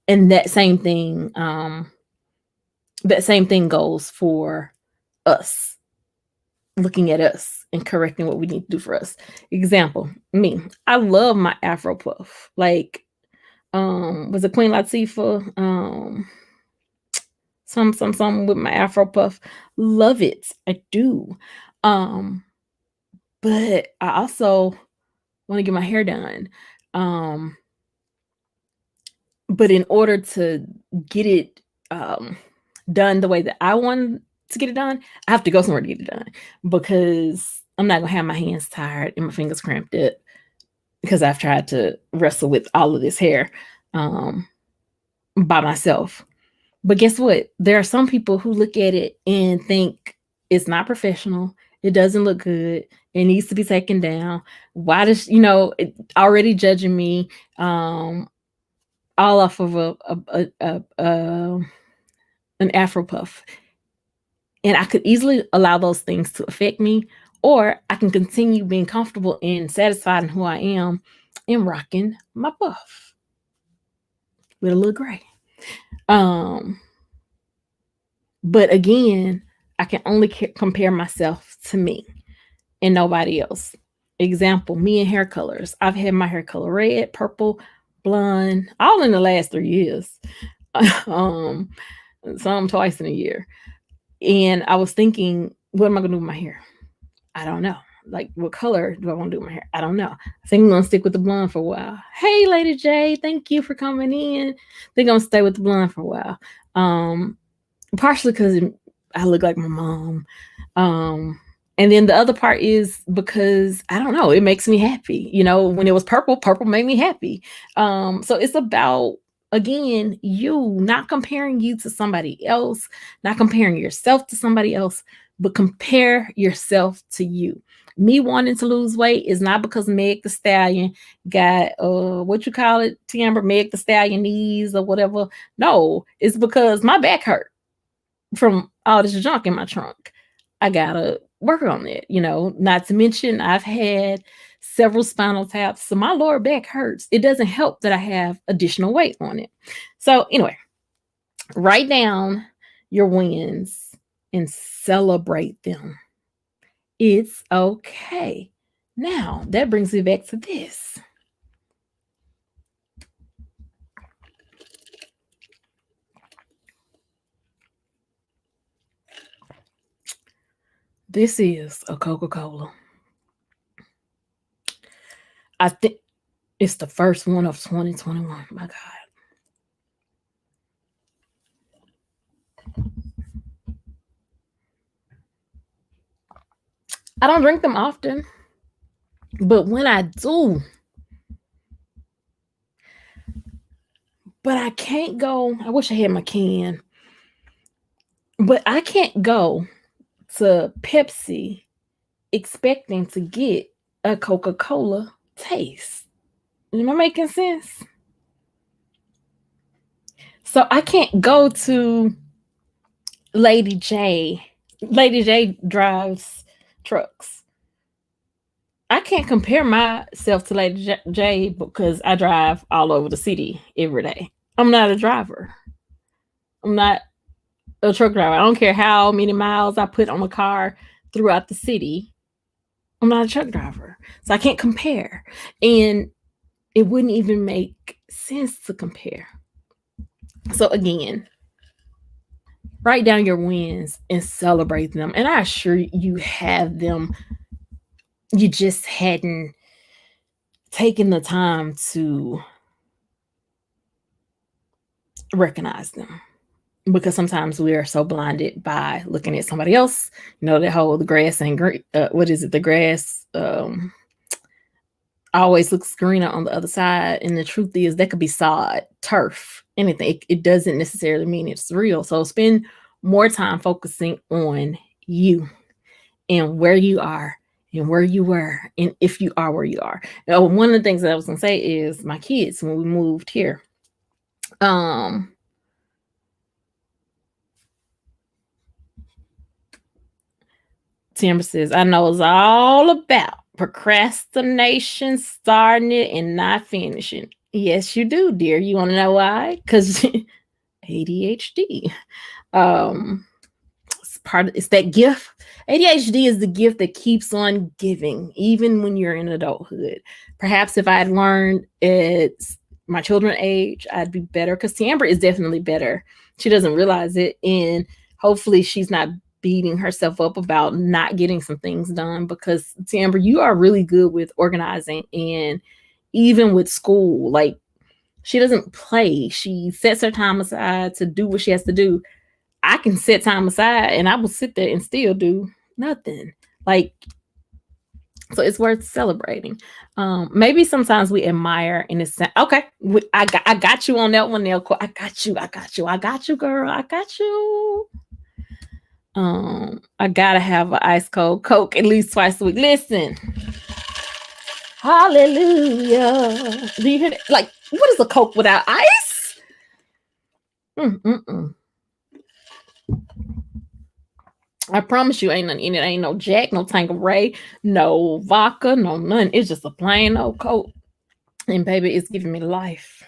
And that same thing goes for us, looking at us and correcting what we need to do for us. Example, me, I love my Afro puff. Like, was it Queen Latifah? Some with my Afro puff. Love it. I do. But I also want to get my hair done. But in order to get it done the way that I want to get it done, I have to go somewhere to get it done, because I'm not gonna have my hands tired and my fingers cramped up because I've tried to wrestle with all of this hair by myself. But guess what? There are some people who look at it and think it's not professional. It doesn't look good. It needs to be taken down. Why does, it already judging me all off of an Afro puff. And I could easily allow those things to affect me, or I can continue being comfortable and satisfied in who I am and rocking my puff with a little gray. But again, I can only compare myself to me and nobody else. Example, me and hair colors. I've had my hair color red, purple, blonde, all in the last 3 years. Some twice in a year. And I was thinking, what am I going to do with my hair? I don't know. Like, what color do I want to do with my hair? I don't know. I think I'm going to stick with the blonde for a while. Hey, Lady J, thank you for coming in. I think I'm going to stay with the blonde for a while. Partially because I look like my mom. And then the other part is because, I don't know, it makes me happy. When it was purple made me happy. So it's about, again, you, not comparing you to somebody else, not comparing yourself to somebody else, but compare yourself to you. Me wanting to lose weight is not because Meg the Stallion got what you call it, Timber, Meg the Stallion knees or whatever. No, it's because my back hurt from all this junk in my trunk. I gotta work on it, not to mention I've had several spinal taps, so my lower back hurts. It doesn't help that I have additional weight on it. So anyway, write down your wins and celebrate them. It's okay. Now, that brings me back to this. This is a Coca-Cola. I think it's the first one of 2021. My God. I don't drink them often, but when I do, but I can't go. I wish I had my can, but I can't go to Pepsi expecting to get a Coca-Cola taste. Am I making sense? So I can't go to Lady J. Lady J drives trucks. I can't compare myself to Lady J because I drive all over the city every day. I'm not a driver. I'm not a truck driver. I don't care how many miles I put on a car throughout the city. I'm not a truck driver. So I can't compare. And it wouldn't even make sense to compare. So again, write down your wins and celebrate them. And I assure you have them. You just hadn't taken the time to recognize them. Because sometimes we are so blinded by looking at somebody else. That whole the grass ain't green. What is it? The grass always looks greener on the other side. And the truth is that could be sod, turf, anything. It doesn't necessarily mean it's real. So spend more time focusing on you and where you are and where you were and if you are where you are. Now, one of the things that I was going to say is my kids, when we moved here, Timber says, I know it's all about procrastination, starting it and not finishing. Yes, you do, dear. You want to know why? Because ADHD. It's that gift. ADHD is the gift that keeps on giving, even when you're in adulthood. Perhaps if I had learned at my children's age, I'd be better, because Timber is definitely better. She doesn't realize it, and hopefully she's not beating herself up about not getting some things done, because Timber, you are really good with organizing, and even with school, like, she doesn't play. She sets her time aside to do what she has to do. I can set time aside and I will sit there and still do nothing. Like, So it's worth celebrating. Maybe sometimes we admire in this. Okay, I got you on that one, Nell. I got you. I got you. I got you, girl. I got you. I gotta have an ice cold Coke at least twice a week. Listen, hallelujah. Do you hear that? Like, what is a Coke without ice? I promise you, ain't nothing in it. Ain't no Jack, no Tanqueray, no vodka, no none. It's just a plain old Coke, and baby, it's giving me life.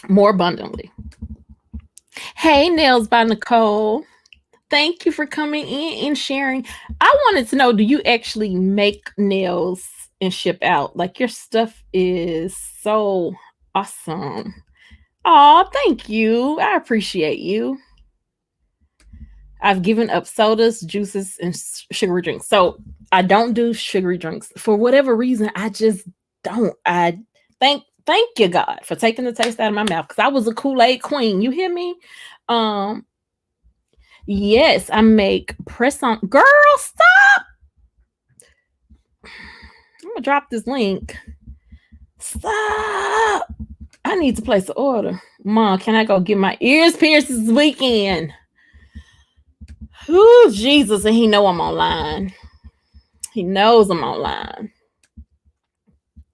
More abundantly. Hey, Nails by Nicole. Thank you for coming in and sharing. I wanted to know, do you actually make nails and ship out? Like, your stuff is so awesome. Oh, thank you. I appreciate you. I've given up sodas, juices, and sugary drinks. So I don't do sugary drinks. For whatever reason, I just don't. I thank you, God, for taking the taste out of my mouth, because I was a Kool-Aid queen. You hear me? Yes, I make press on. Girl, stop. I'm gonna drop this link. Stop. I need to place an order. Mom, can I go get my ears pierced this weekend? Ooh, Jesus, and he know I'm online. He knows I'm online.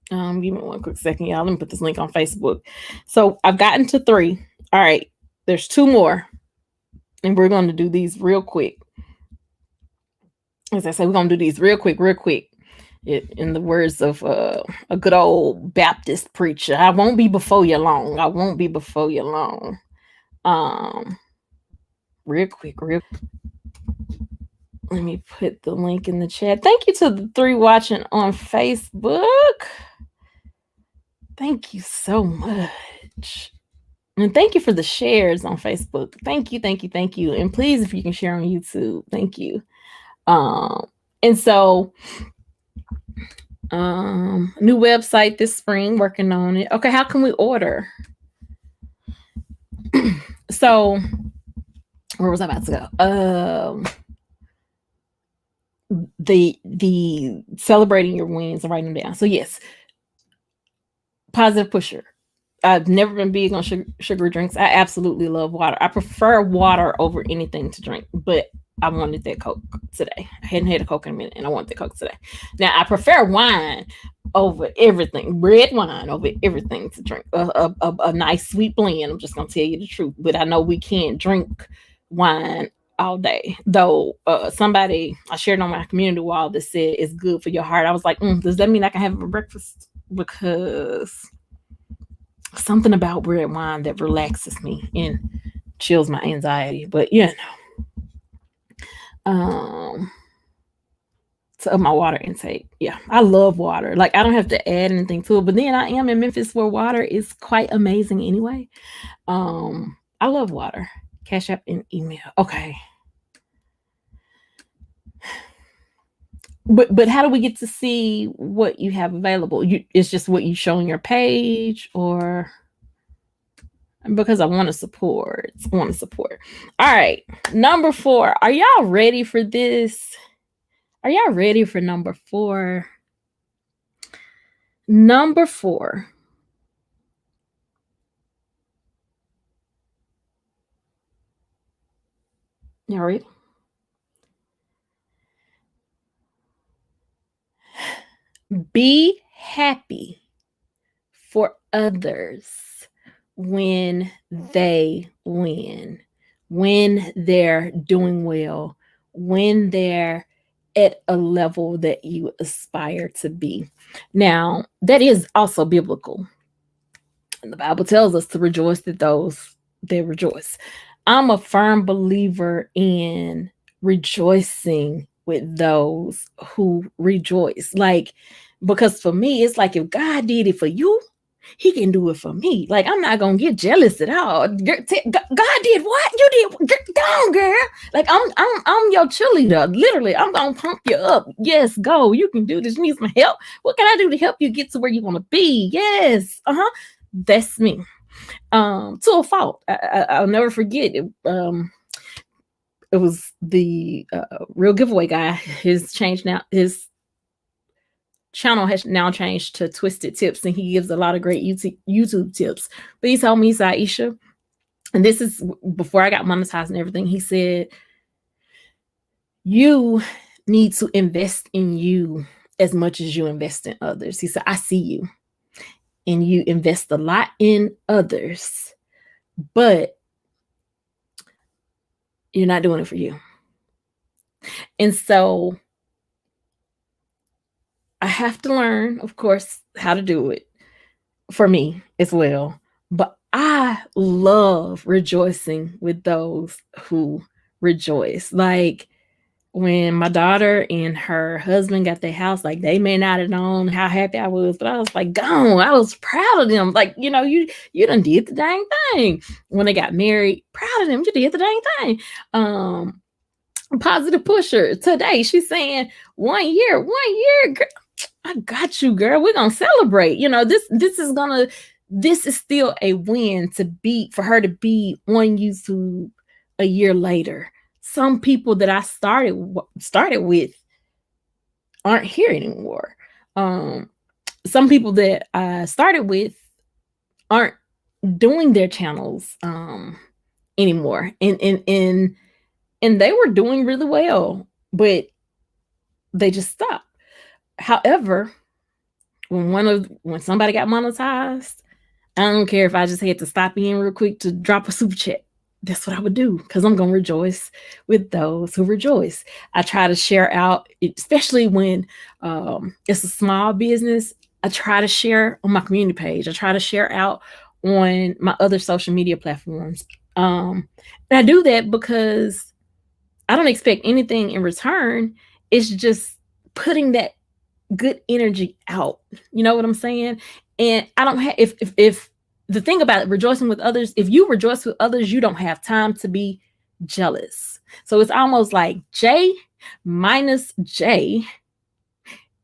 Give me one quick second, y'all. Let me put this link on Facebook. So I've gotten to 3. All right, there's 2 more, and we're going to do these real quick. As I say, we're going to do these real quick. In the words of a good old Baptist preacher, I won't be before you long. Real quick. Let me put the link in the chat. Thank you to the 3 watching on Facebook. Thank you so much. And thank you for the shares on Facebook. Thank you. And please, if you can share on YouTube, thank you. And so, new website this spring, working on it. Okay, how can we order? So, where was I about to go? The celebrating your wins and writing them down. So yes, positive pusher. I've never been big on sugar drinks. I absolutely love water. I prefer water over anything to drink, but I wanted that Coke today. I hadn't had a Coke in a minute, and I want that Coke today. Now, I prefer wine over everything, red wine over everything to drink. A nice sweet blend. I'm just going to tell you the truth, but I know we can't drink wine all day. Though somebody I shared on my community wall that said it's good for your heart. I was like, does that mean I can have a breakfast? Because something about red wine that relaxes me and chills my anxiety. But so my water intake. Yeah, I love water. Like, I don't have to add anything to it. But then I am in Memphis, where water is quite amazing anyway. I love water. Cash App and email. Okay. But how do we get to see what you have available? It's just what you show on your page, or because I want to support. All right, number 4. Are y'all ready for this? Are y'all ready for number 4? Number 4. Y'all ready? Be happy for others when they win, when they're doing well, when they're at a level that you aspire to be. Now, that is also biblical. And the Bible tells us to rejoice that those that rejoice. I'm a firm believer in rejoicing with those who rejoice. Like, because for me, it's like, if God did it for you, he can do it for me. Like, I'm not gonna get jealous at all. God did what? You did. Go on, girl. Like, I'm your cheerleader. Literally, I'm gonna pump you up. Yes, go. You can do this. You need some help. What can I do to help you get to where you want to be? Yes. That's me. To a fault. I'll never forget it. it was the real giveaway guy. His channel has now changed to Twisted Tips, and he gives a lot of great YouTube tips. But he told me, Iseashia, and this is before I got monetized and everything, he said, you need to invest in you as much as you invest in others. He said, I see you, and you invest a lot in others, but you're not doing it for you. And so I have to learn, of course, how to do it for me as well. But I love rejoicing with those who rejoice. Like when my daughter and her husband got their house, like they may not have known how happy I was, but I was like, gone. I was proud of them. Like, you done did the dang thing. When they got married, proud of them. You did the dang thing. Positive pusher today. She's saying 1 year, girl, I got you, girl. We're gonna celebrate. This is still a win for her to be on YouTube a year later. Some people that I started with aren't here anymore. Some people that I started with aren't doing their channels anymore, and they were doing really well, but they just stopped. However, when somebody got monetized, I don't care if I just had to stop in real quick to drop a super chat. That's what I would do, because I'm going to rejoice with those who rejoice. I try to share out, especially when it's a small business. I try to share on my community page. I try to share out on my other social media platforms. And I do that because I don't expect anything in return. It's just putting that good energy out. You know what I'm saying? And I don't have, if the thing about it, rejoicing with others, if you rejoice with others, you don't have time to be jealous. So it's almost like J minus J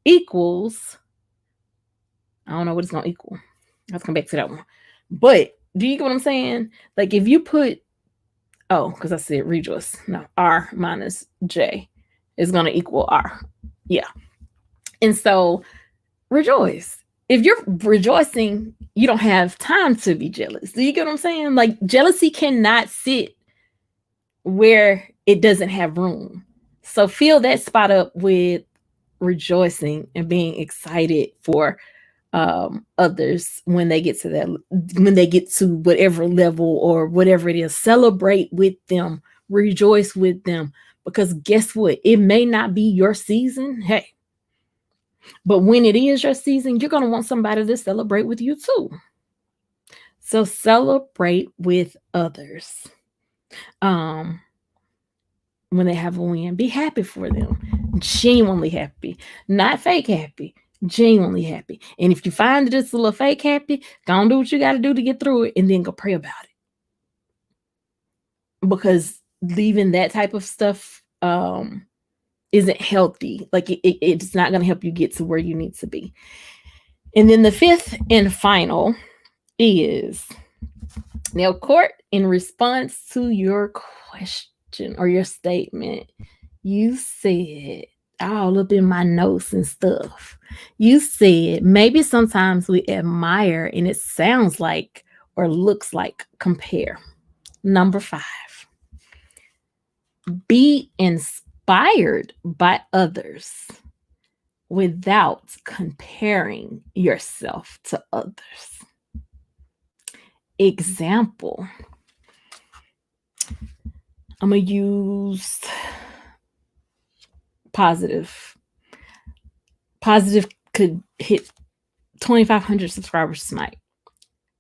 equals, I don't know what it's going to equal. Let's come back to that one. But do you get what I'm saying? Like if you put, because I said rejoice. No, R minus J is going to equal R. Yeah. And so rejoice. If you're rejoicing, you don't have time to be jealous. Do you get what I'm saying? Like jealousy cannot sit where it doesn't have room. So fill that spot up with rejoicing and being excited for others when they get to whatever level or whatever it is. Celebrate with them, rejoice with them, because guess what? It may not be your season. Hey, but when it is your season, you're going to want somebody to celebrate with you too. So celebrate with others. When they have a win, be happy for them. Genuinely happy, not fake happy. Genuinely happy. And if you find that it's a little fake happy, go and do what you got to do to get through it, and then go pray about it. Because leaving that type of stuff isn't healthy. Like it's not going to help you get to where you need to be. And then the fifth and final is, now, court, in response to your question or your statement, you said, all up in my notes and stuff, you said maybe sometimes we admire and it sounds like or looks like compare. Number 5, be inspired by others without comparing yourself to others. Example, I'm going to use Positive. Positive could hit 2,500 subscribers tonight,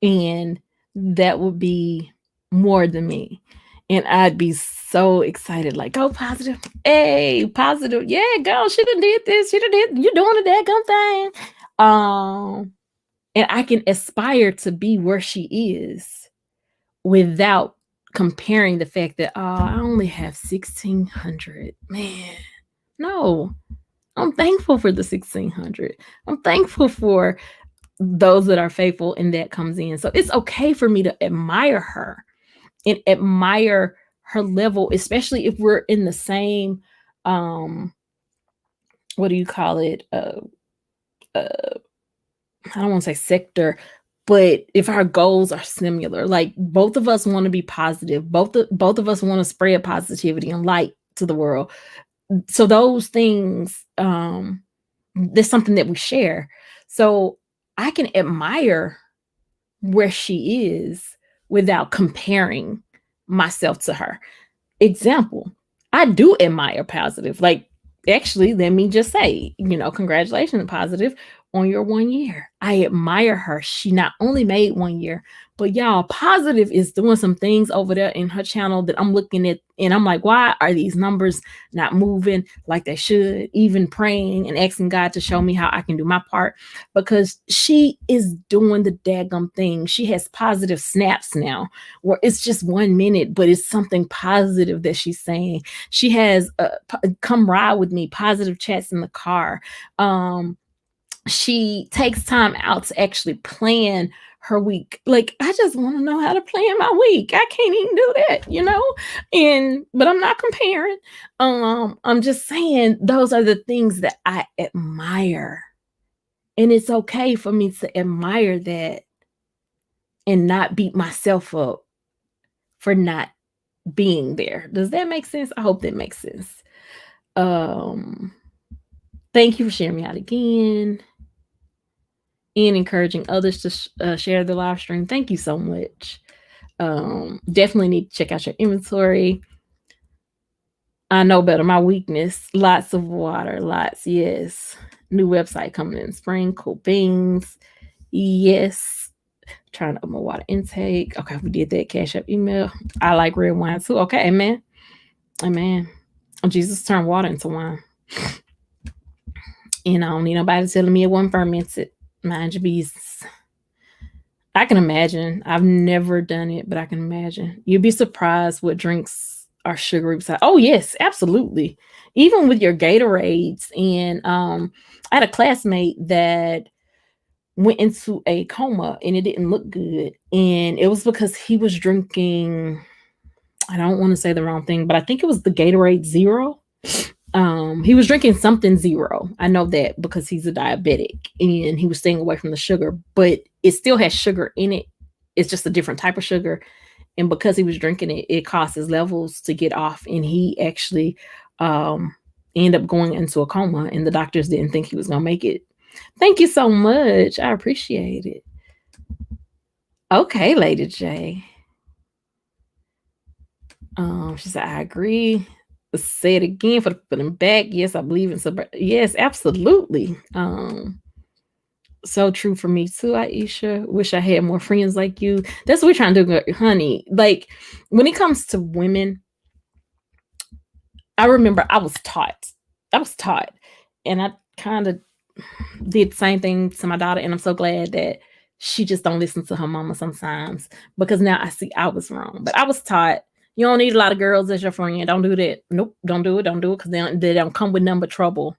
and that would be more than me. And I'd be so excited, like, go Positive. Hey, Positive. Yeah, go. She done did this. She done did. You're doing a daggone thing. And I can aspire to be where she is without comparing the fact that, I only have 1,600. Man, no. I'm thankful for the 1,600. I'm thankful for those that are faithful and that comes in. So it's okay for me to admire her and admire her level, especially if we're in the same, what do you call it? I don't want to say sector, but if our goals are similar, like both of us want to be positive, both of us want to spread positivity and light to the world. So those things, there's something that we share. So I can admire where she is without comparing myself to her. Example, I do admire positive. Like, actually, let me just say, congratulations, positive, on your 1 year. I admire her. She not only made 1 year, but y'all, positive is doing some things over there in her channel that I'm looking at, and I'm like, why are these numbers not moving like they should? Even praying and asking God to show me how I can do my part, because she is doing the daggum thing. She has positive snaps now where it's just 1 minute, but it's something positive that she's saying. She has come ride with me, positive chats in the car. She takes time out to actually plan her week. Like, I just want to know how to plan my week. I can't even do that. But I'm not comparing. I'm just saying those are the things that I admire. And it's okay for me to admire that and not beat myself up for not being there. Does that make sense? I hope that makes sense. Thank you for sharing me out again and encouraging others to share the live stream. Thank you so much. Definitely need to check out your inventory. I know better. My weakness, lots of water, lots. Yes. New website coming in spring. Cool beans. Yes. Trying to up my water intake. Okay, we did that. Cash App email. I like red wine too. Okay, amen. Amen. Jesus turned water into wine. And I don't need nobody telling me it wasn't fermented. Mind your business. I can imagine. I've never done it, but I can imagine. You'd be surprised what drinks are sugary besides. Oh, yes, absolutely. Even with your Gatorades. And I had a classmate that went into a coma and it didn't look good. And it was because he was drinking, I don't want to say the wrong thing, but I think it was the Gatorade Zero. He was drinking something zero. I know that because he's a diabetic and he was staying away from the sugar, but it still has sugar in it. It's just a different type of sugar. And because he was drinking it, it caused his levels to get off. And he actually ended up going into a coma, and the doctors didn't think he was going to make it. Thank you so much. I appreciate it. Okay, Lady J. She said, I agree. Say it again for the back. Yes, I believe in yes, absolutely. So true for me too, Aisha. Wish I had more friends like you. That's what we're trying to do, honey. Like, when it comes to women, I remember I was taught, and I kind of did the same thing to my daughter, and I'm so glad that she just don't listen to her mama sometimes, because now I see I was wrong. But I was taught, you don't need a lot of girls as your friend. Don't do that. Nope, don't do it, because they don't come with number trouble.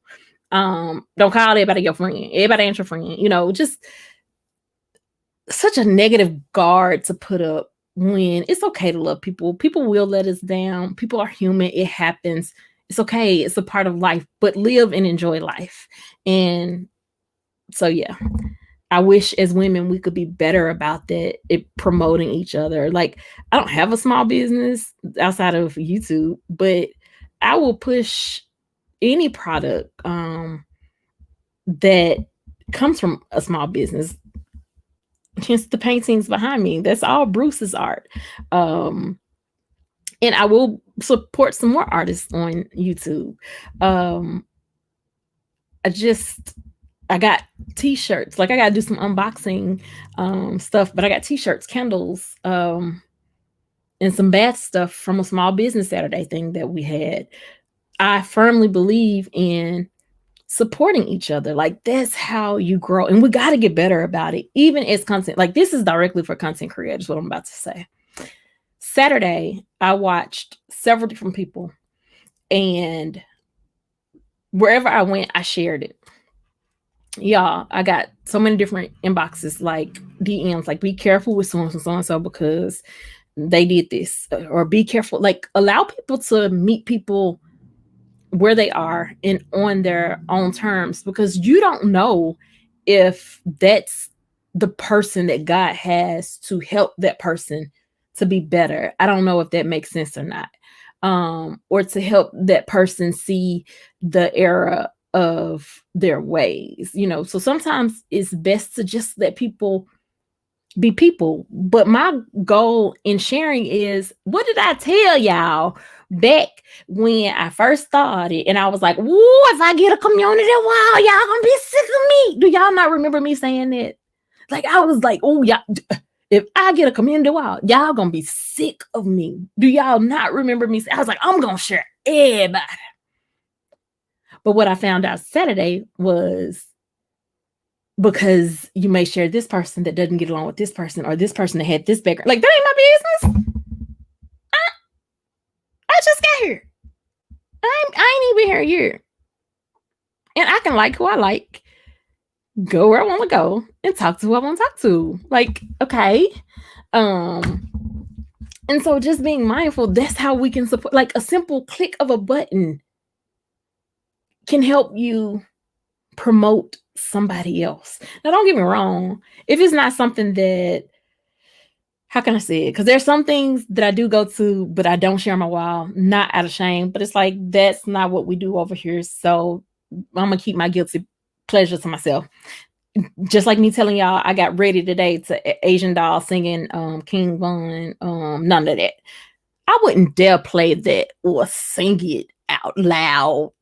Don't call everybody your friend. Everybody ain't your friend. Just such a negative guard to put up when it's okay to love people. People will let us down. People are human. It happens. It's okay. It's a part of life, but live and enjoy life. And so, yeah, I wish as women we could be better about that, promoting each other. Like, I don't have a small business outside of YouTube, but I will push any product that comes from a small business. Hence the paintings behind me. That's all Bruce's art. And I will support some more artists on YouTube. I got t-shirts. Like, I got to do some unboxing stuff, but I got t-shirts, candles, and some bath stuff from a small business Saturday thing that we had. I firmly believe in supporting each other. Like, that's how you grow. And we got to get better about it. Even as content, like, this is directly for content creators, what I'm about to say. Saturday, I watched several different people, and wherever I went, I shared it. Y'all, I got so many different inboxes, like DMs, like, be careful with so and so because they did this, or be careful. Like, allow people to meet people where they are and on their own terms, because you don't know if that's the person that God has to help that person to be better. I don't know if that makes sense or not. Or to help that person see the error of their ways, So sometimes it's best to just let people be people. But my goal in sharing is, what did I tell y'all back when I first started? And I was like, "Ooh, if I get a community wall, y'all gonna be sick of me." Do y'all not remember me saying that? Like, I was like, "Oh, yeah, if I get a community wall, y'all gonna be sick of me." Do y'all not remember me? I was like, "I'm gonna share everybody." But what I found out Saturday was, because you may share this person that doesn't get along with this person, or this person that had this background. Like, that ain't my business. I just got here. I ain't even here a year. And I can like who I like, go where I want to go, and talk to who I want to talk to. Like, okay. And so just being mindful, that's how we can support. Like, a simple click of a button can help you promote somebody else. Now, don't get me wrong. If it's not something that, how can I say it? Because there's some things that I do go to, but I don't share my wall, not out of shame, but it's like, that's not what we do over here. So I'm going to keep my guilty pleasure to myself. Just like me telling y'all, I got ready today to Asian Doll singing King Von, none of that. I wouldn't dare play that or sing it out loud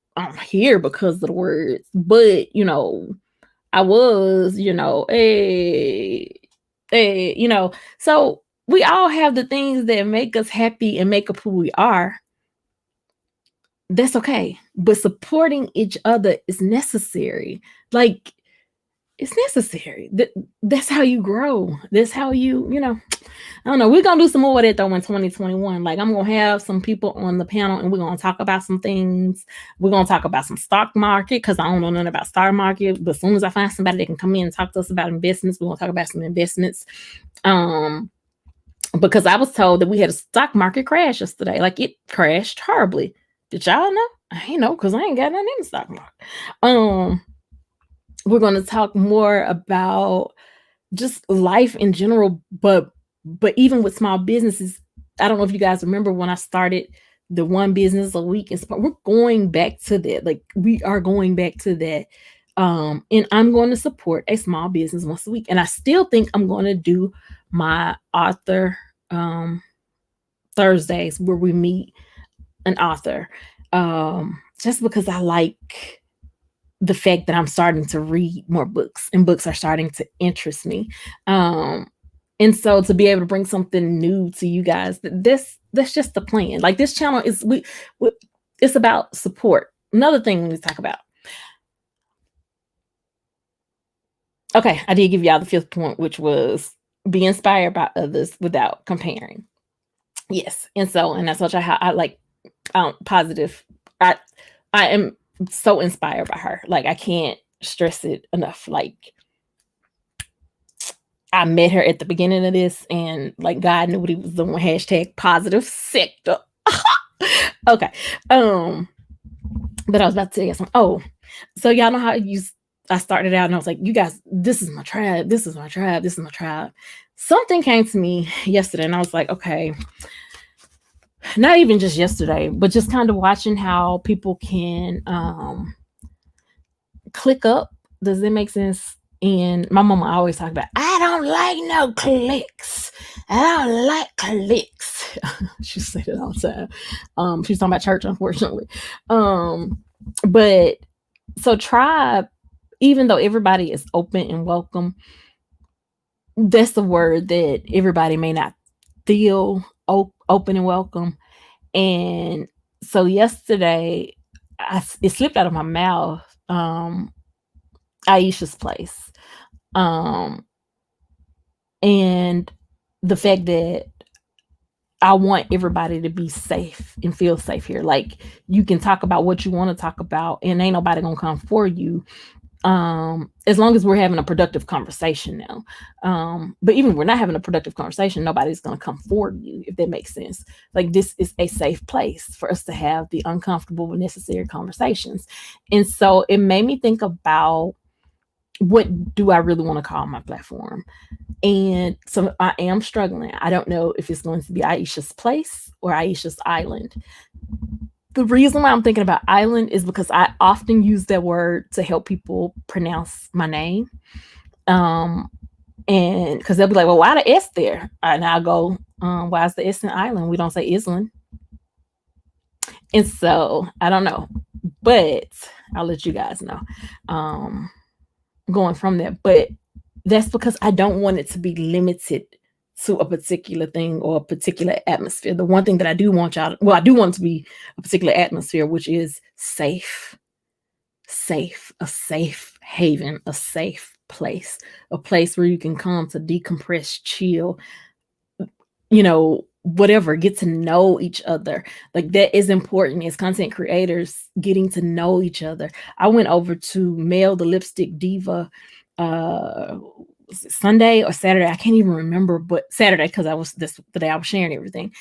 here because of the words. But, I was, hey, so we all have the things that make us happy and make up who we are. That's okay. But supporting each other is necessary. Like, it's necessary. That's how you grow. That's how you, I don't know. We're going to do some more of that, though, in 2021. Like, I'm going to have some people on the panel, and we're going to talk about some things. We're going to talk about some stock market, because I don't know nothing about stock market. But as soon as I find somebody that can come in and talk to us about investments, we're going to talk about some investments. Because I was told that we had a stock market crash yesterday. Like, it crashed horribly. Did y'all know? I ain't know, because I ain't got nothing in the stock market. We're going to talk more about just life in general, but even with small businesses. I don't know if you guys remember when I started the one business a week. We're going back to that. Like, we are going back to that. And I'm going to support a small business once a week. And I still think I'm going to do my author Thursdays, where we meet an author, just because I like the fact that I'm starting to read more books, and books are starting to interest me. And so to be able to bring something new to you guys, that's just the plan. Like, this channel is, it's about support. Another thing we need to talk about. Okay, I did give y'all the fifth point, which was be inspired by others without comparing. Yes, and that's what I like. Positive. I am so inspired by her. Like, I can't stress it enough. Like, I met her at the beginning of this, and like, God knew what he was doing. #positive sector. Okay. But I was about to tell you something. Oh, so y'all know how I started out and I was like, you guys, this is my tribe. This is my tribe. This is my tribe. Something came to me yesterday, and I was like, okay, not even just yesterday, but just kind of watching how people can click up. Does that make sense? And my mama always talk about, I don't like no clicks. I don't like clicks. She said it all the time. She's talking about church, unfortunately. But so tribe, even though everybody is open and welcome, that's the word that everybody may not feel open and welcome. And so yesterday, it slipped out of my mouth. Aisha's place. And the fact that I want everybody to be safe and feel safe here. Like, you can talk about what you want to talk about, and ain't nobody gonna come for you. As long as we're having a productive conversation now. But even if we're not having a productive conversation, nobody's going to come for you, if that makes sense. Like, this is a safe place for us to have the uncomfortable but necessary conversations. And so it made me think about, what do I really want to call my platform? And so I am struggling. I don't know if it's going to be Aisha's Place or Aisha's Island. The reason why I'm thinking about island is because I often use that word to help people pronounce my name. And because they'll be like, well, why the S there? And I'll go, why is the S in island? We don't say island. And so I don't know, but I'll let you guys know. Going from there. But that's because I don't want it to be limited to a particular thing or a particular atmosphere. The one thing that I do want y'all, I do want it to be a particular atmosphere, which is safe, a safe haven, a safe place, a place where you can come to decompress, chill, whatever, get to know each other. Like, that is important as content creators, getting to know each other. I went over to Mel the Lipstick Diva Sunday or Saturday, I can't even remember, but Saturday, because that's the day I was sharing everything.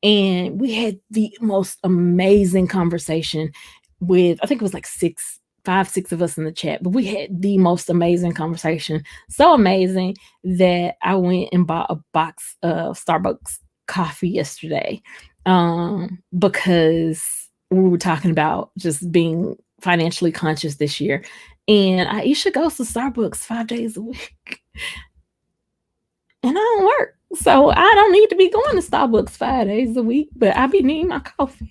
And we had the most amazing conversation with, I think it was like 5, 6 of us in the chat, but we had the most amazing conversation. So amazing that I went and bought a box of Starbucks coffee yesterday, because we were talking about just being financially conscious this year. And Aisha goes to Starbucks 5 days a week. And I don't work. So I don't need to be going to Starbucks 5 days a week, but I be needing my coffee.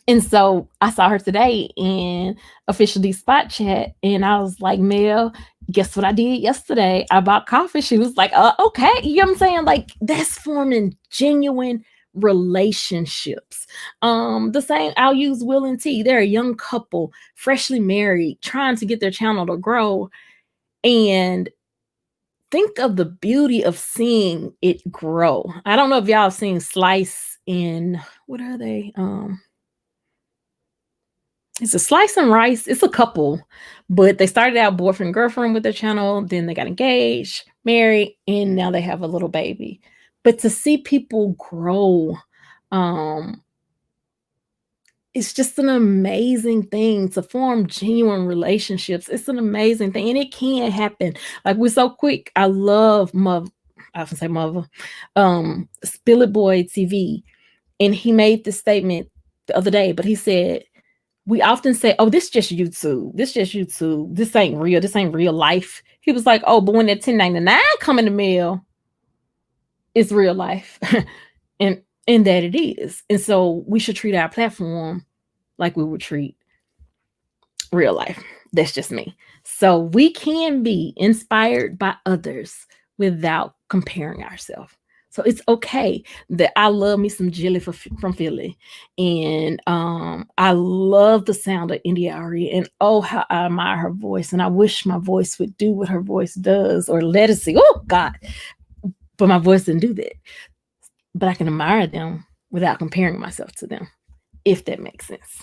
And so I saw her today in Officially Spot Chat, and I was like, Mel, guess what I did yesterday? I bought coffee. She was like, okay. You know what I'm saying? Like, that's forming genuine relationships. The same, I'll use Will and T. They're a young couple, freshly married, trying to get their channel to grow. And think of the beauty of seeing it grow. I don't know if y'all have seen Slice in, what are they? It's a Slice and Rice. It's a couple, but they started out boyfriend, girlfriend with their channel. Then they got engaged, married, and now they have a little baby. But to see people grow, it's just an amazing thing to form genuine relationships. It's an amazing thing, and it can happen. Like, we're so quick. I love Mother. I often say Mother. Spill It Boy TV, and he made this statement the other day. But he said, we often say, oh, this just YouTube. This just YouTube. This ain't real. This ain't real life. He was like, oh, but when that 1099 come in the mail, it's real life. and that it is. And so we should treat our platform like we would treat real life. That's just me. So we can be inspired by others without comparing ourselves. So it's okay that I love me some Jilly from Philly. And I love the sound of India Ari. And oh, how I admire her voice. And I wish my voice would do what her voice does, or let it sing. Oh, God. But my voice didn't do that. But I can admire them without comparing myself to them, if that makes sense.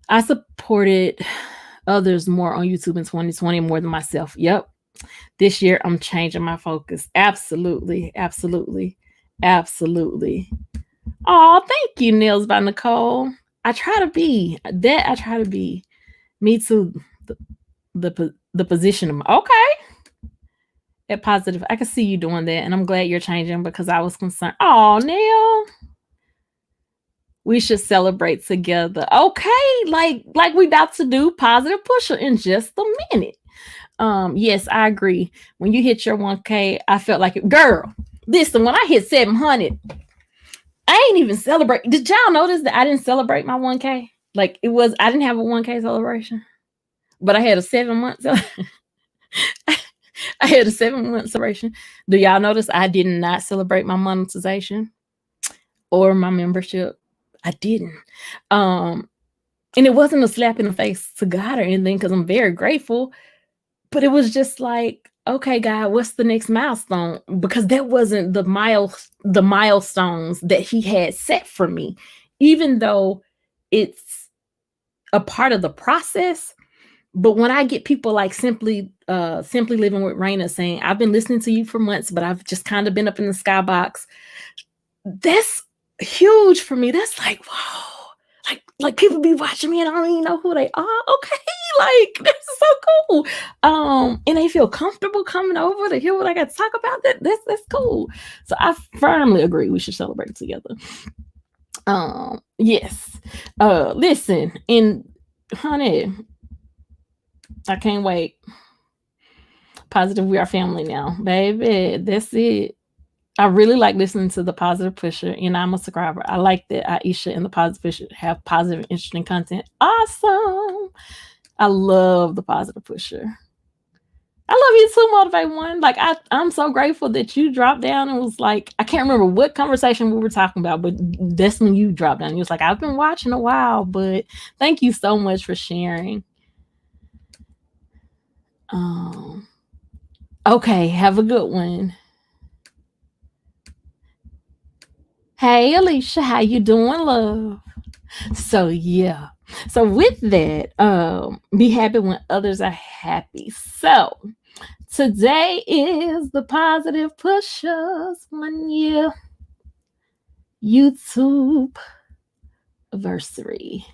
I supported others more on YouTube in 2020 more than myself. Yep. This year, I'm changing my focus. Absolutely. Absolutely. Absolutely. Oh, thank you, Nails by Nicole. I try to be that. I try to be. Me too. The position of okay. At positive. I can see you doing that, and I'm glad you're changing, because I was concerned. Oh, Neil. We should celebrate together. Okay, like we about to do positive pusher in just a minute. Yes, I agree. When you hit your 1K, I felt like it. Girl, listen, when I hit 700, I ain't even celebrate. Did y'all notice that I didn't celebrate my 1K? Like, I didn't have a 1K celebration, but I had a 7-month I had a 7-month celebration. Do y'all notice I did not celebrate my monetization or my membership? I didn't. And it wasn't a slap in the face to God or anything, because I'm very grateful. But it was just like, okay, God, what's the next milestone? Because that wasn't the milestones that he had set for me, even though it's a part of the process. But when I get people like simply living with Raina saying, I've been listening to you for months, but I've just kind of been up in the skybox, that's huge for me. That's like, whoa, like people be watching me and I don't even know who they are. Okay, like that's so cool. And they feel comfortable coming over to hear what I got to talk about. That's cool. So I firmly agree we should celebrate together. Yes. Listen, and honey, I can't wait. Positive, we are family now, baby. That's it. I really like listening to the Positive Pusher, and I'm a subscriber. I like that Aisha and the Positive Pusher have positive, interesting content. Awesome. I love the Positive Pusher. I love you too, Motivate One. Like I'm so grateful that you dropped down and was like, I can't remember what conversation we were talking about, but that's when you dropped down. You was like, I've been watching a while, but thank you so much for sharing. Okay, have a good one. Hey Alicia, how you doing, love? So yeah. So with that, be happy when others are happy. So today is the Positive Pushers 1 year YouTube anniversary.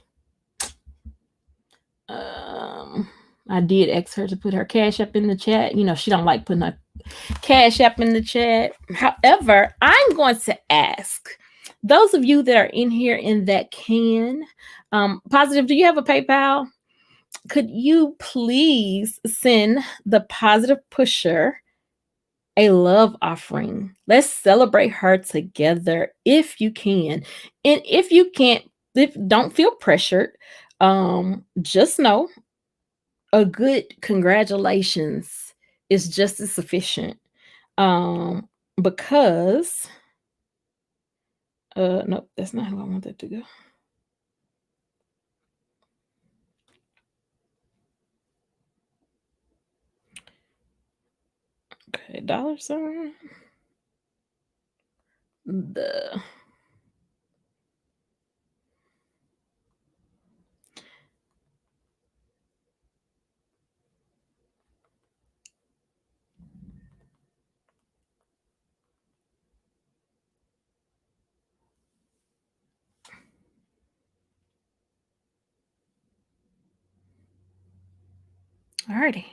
I did ask her to put her Cash App in the chat. You know, she don't like putting her Cash App in the chat. However, I'm going to ask those of you that are in here and that can, Positive, do you have a PayPal? Could you please send the Positive Pusher a love offering? Let's celebrate her together if you can. And if you can't, don't feel pressured. Just know a good congratulations is just as sufficient. Because nope, that's not how I want that to go. Okay, $. The Alrighty.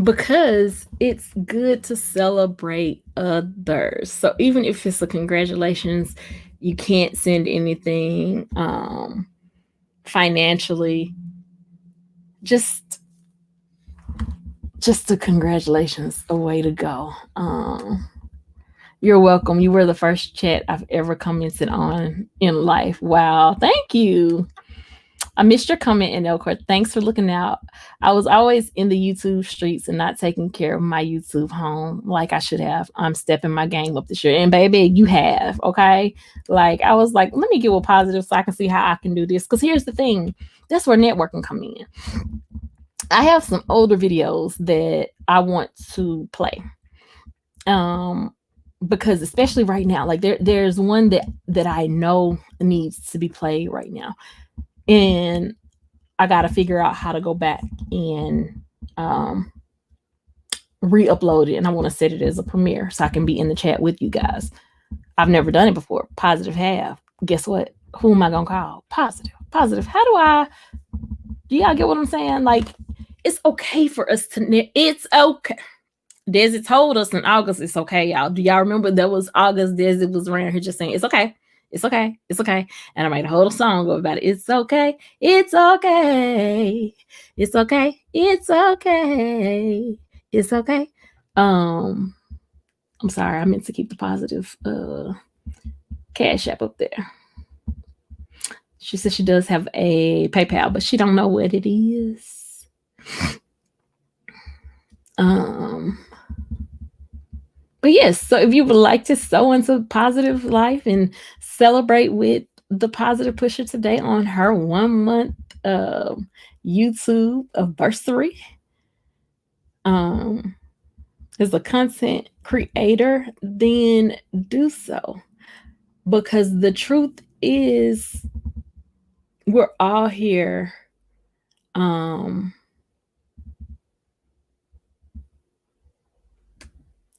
Because it's good to celebrate others. So even if it's a congratulations, you can't send anything financially. Just a congratulations, a way to go. You're welcome. You were the first chat I've ever commented on in life. Wow, thank you. I missed your comment in Elkhart. Thanks for looking out. I was always in the YouTube streets and not taking care of my YouTube home like I should have. I'm stepping my game up this year. And baby, you have, okay? Like I was like, let me get a Positive so I can see how I can do this. Because here's the thing. That's where networking come in. I have some older videos that I want to play. Because especially right now, like there's one that I know needs to be played right now. And I got to figure out how to go back and re-upload it. And I want to set it as a premiere so I can be in the chat with you guys. I've never done it before. Positive have. Guess what? Who am I going to call? Positive. How do y'all get what I'm saying? Like, it's okay for us to, it's okay. Desi told us in August, it's okay, y'all. Do y'all remember that was August? Desi was around here just saying, it's okay. It's okay. It's okay. And I made a whole song about it. It's okay. It's okay. It's okay. It's okay. It's okay. I'm sorry. I meant to keep the Positive Cash App up there. She said she does have a PayPal, but she don't know what it is. But yes, so if you would like to sow into Positive life and celebrate with the Positive Pusher today on her 1 month YouTube anniversary, as a content creator, then do so. Because the truth is, we're all here.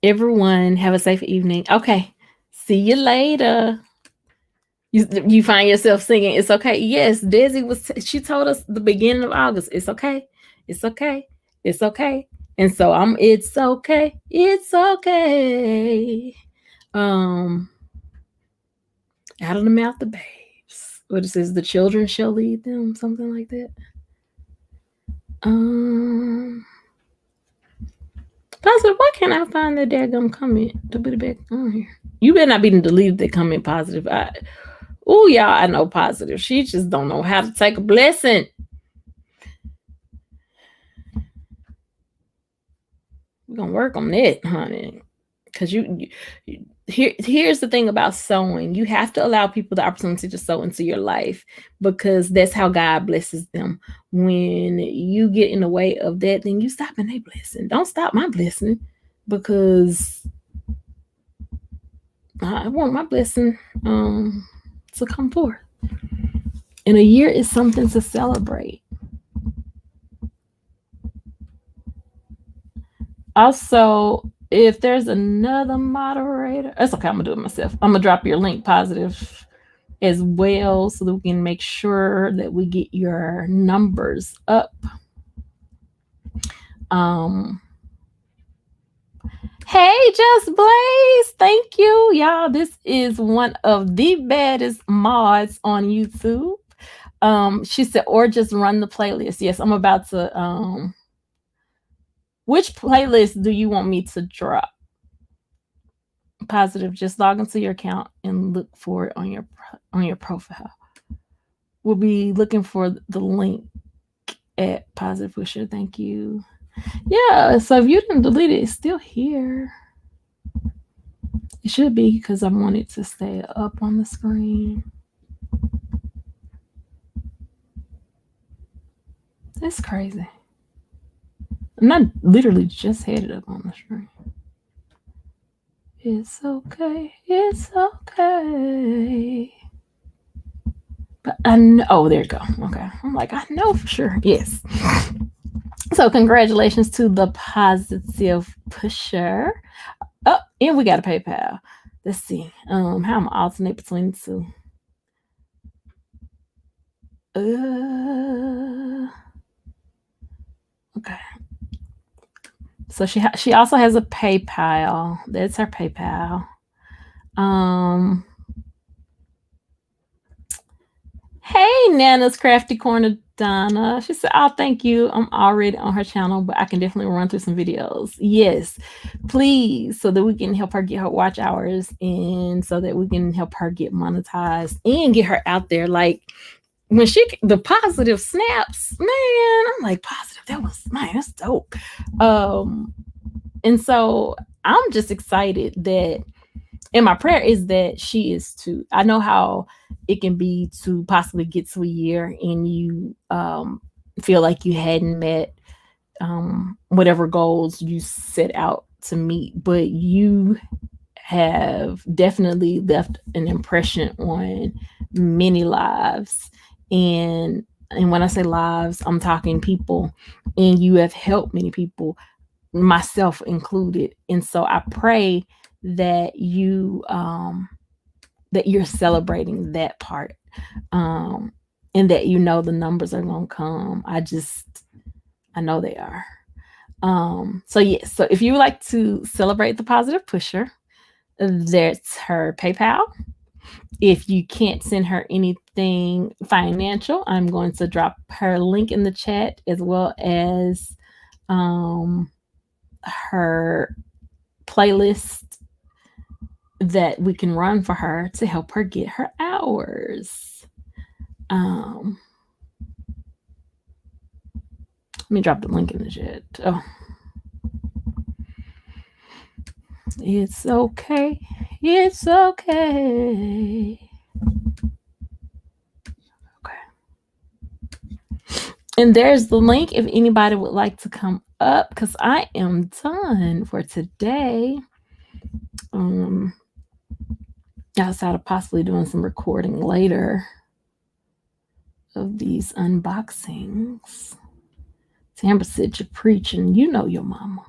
Everyone have a safe evening. Okay. See you later. You find yourself singing "It's Okay." Yes, Desi she told us the beginning of August. It's okay. It's okay. It's okay. And so it's okay. It's okay. Um Out of the mouth of babes. What it says, the children shall lead them, something like that. Positive, why can't I find that daggum comment to put it back on here? You better not be deleted that comment, Positive. Oh, y'all, I know Positive. She just don't know how to take a blessing. We're gonna work on that, honey. Because here's the thing about sowing. You have to allow people the opportunity to sow into your life, because that's how God blesses them. When you get in the way of that, then you stop in their blessing. Don't stop my blessing, because I want my blessing to come forth. And a year is something to celebrate. Also, if there's another moderator, that's okay. I'm gonna do it myself. I'm gonna drop your link, Positive, as well, so that we can make sure that we get your numbers up. Hey, Just Blaze, thank you, y'all. This is one of the baddest mods on YouTube. She said, or just run the playlist. Yes, I'm about to. Which playlist do you want me to drop? Positive, just log into your account and look for it on your profile. We'll be looking for the link at Positive Pusher. Thank you. Yeah, so if you didn't delete it, it's still here. It should be, because I want it to stay up on the screen. That's crazy. And I literally just had it up on the screen. It's okay. It's okay. But I know. Oh, there you go. Okay. I'm like, I know for sure. Yes. So congratulations to the Positive Pusher. Oh, and we got a PayPal. Let's see. How I'm gonna alternate between the two. Okay. So she also has a PayPal. That's her PayPal. Hey, Nana's Crafty Corner Donna. She said, "Oh, thank you. I'm already on her channel, but I can definitely run through some videos." Yes, please, so that we can help her get her watch hours, and so that we can help her get monetized and get her out there. Like, when the Positive snaps, man, I'm like, Positive, that's dope. And so I'm just excited that, and my prayer is that she is too. I know how it can be to possibly get to a year and you feel like you hadn't met whatever goals you set out to meet, but you have definitely left an impression on many lives. And when I say lives, I'm talking people, and you have helped many people, myself included. And so I pray that you're celebrating that part, and that the numbers are gonna come. I know they are. So yes, so if you would like to celebrate the Positive Pusher, that's her PayPal. If you can't send her anything financial, I'm going to drop her link in the chat, as well as her playlist that we can run for her to help her get her hours. Let me drop the link in the chat. Oh, it's okay. It's okay. Okay. And there's the link if anybody would like to come up, because I am done for today. Outside of possibly doing some recording later. of these unboxings. Tamara said you're preaching. You know your mama.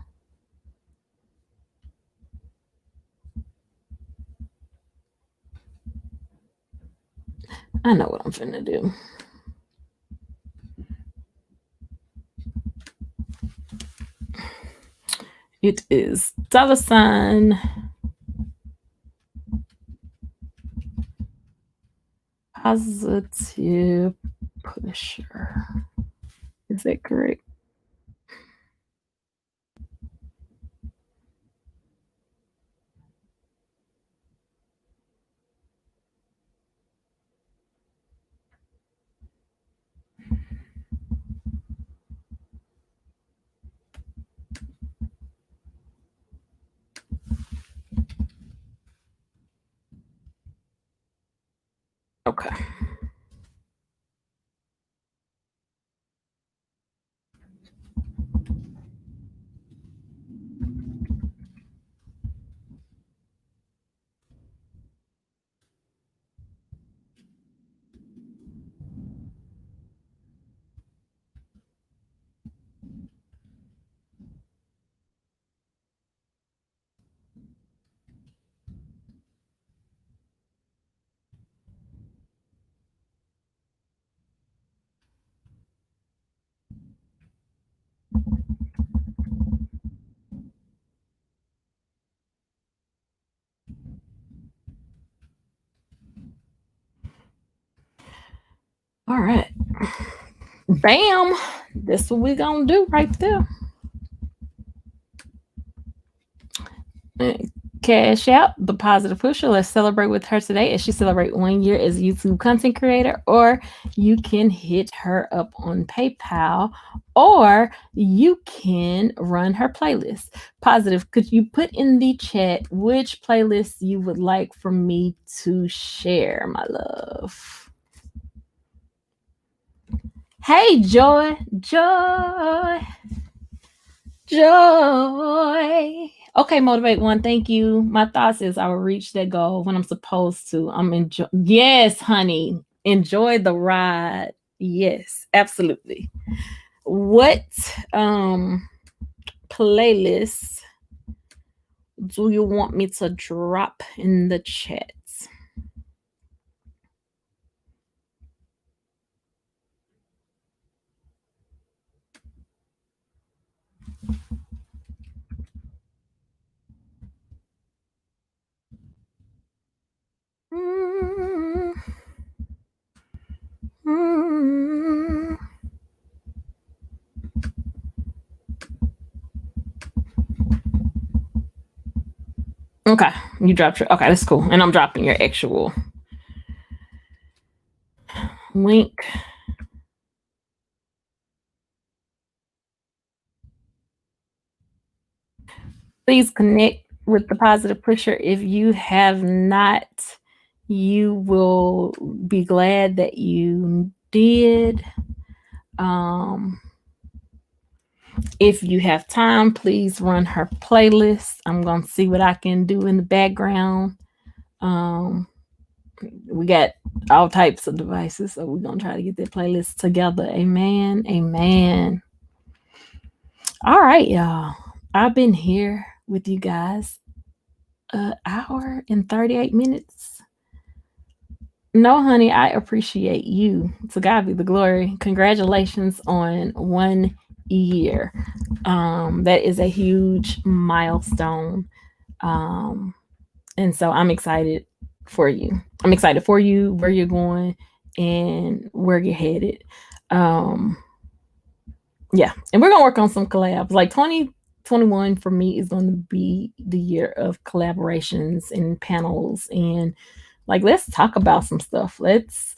I know what I'm finna do. It is $sign positive pusher. Is that correct? Okay. All right. Bam. That's what we're going to do right there. Cash out the positive pusher. Let's celebrate with her today as she celebrates 1 year as a YouTube content creator. Or you can hit her up on PayPal, or you can run her playlist. Positive, could you put in the chat which playlist you would like for me to share, my love? Hey, Joy. Okay, Motivate One, thank you. My thoughts is I will reach that goal when I'm supposed to. Yes, honey. Enjoy the ride. Yes, absolutely. What playlist do you want me to drop in the chat? Okay, you dropped your. Okay, that's cool. And I'm dropping your actual link. Please connect with the positive pusher. If you have not, you will be glad that you did. If you have time, please run her playlist. I'm going to see what I can do in the background. We got all types of devices, so we're going to try to get that playlist together. Amen. Amen. All right, y'all. I've been here with you guys an hour and 38 minutes. No, honey, I appreciate you. To God be the glory. Congratulations on 1 year. That is a huge milestone. And so I'm excited for you. I'm excited for you, where you're going and where you're headed. Yeah. And we're going to work on some collabs. Like 2021 for me is going to be the year of collaborations and panels, and like, let's talk about some stuff. Let's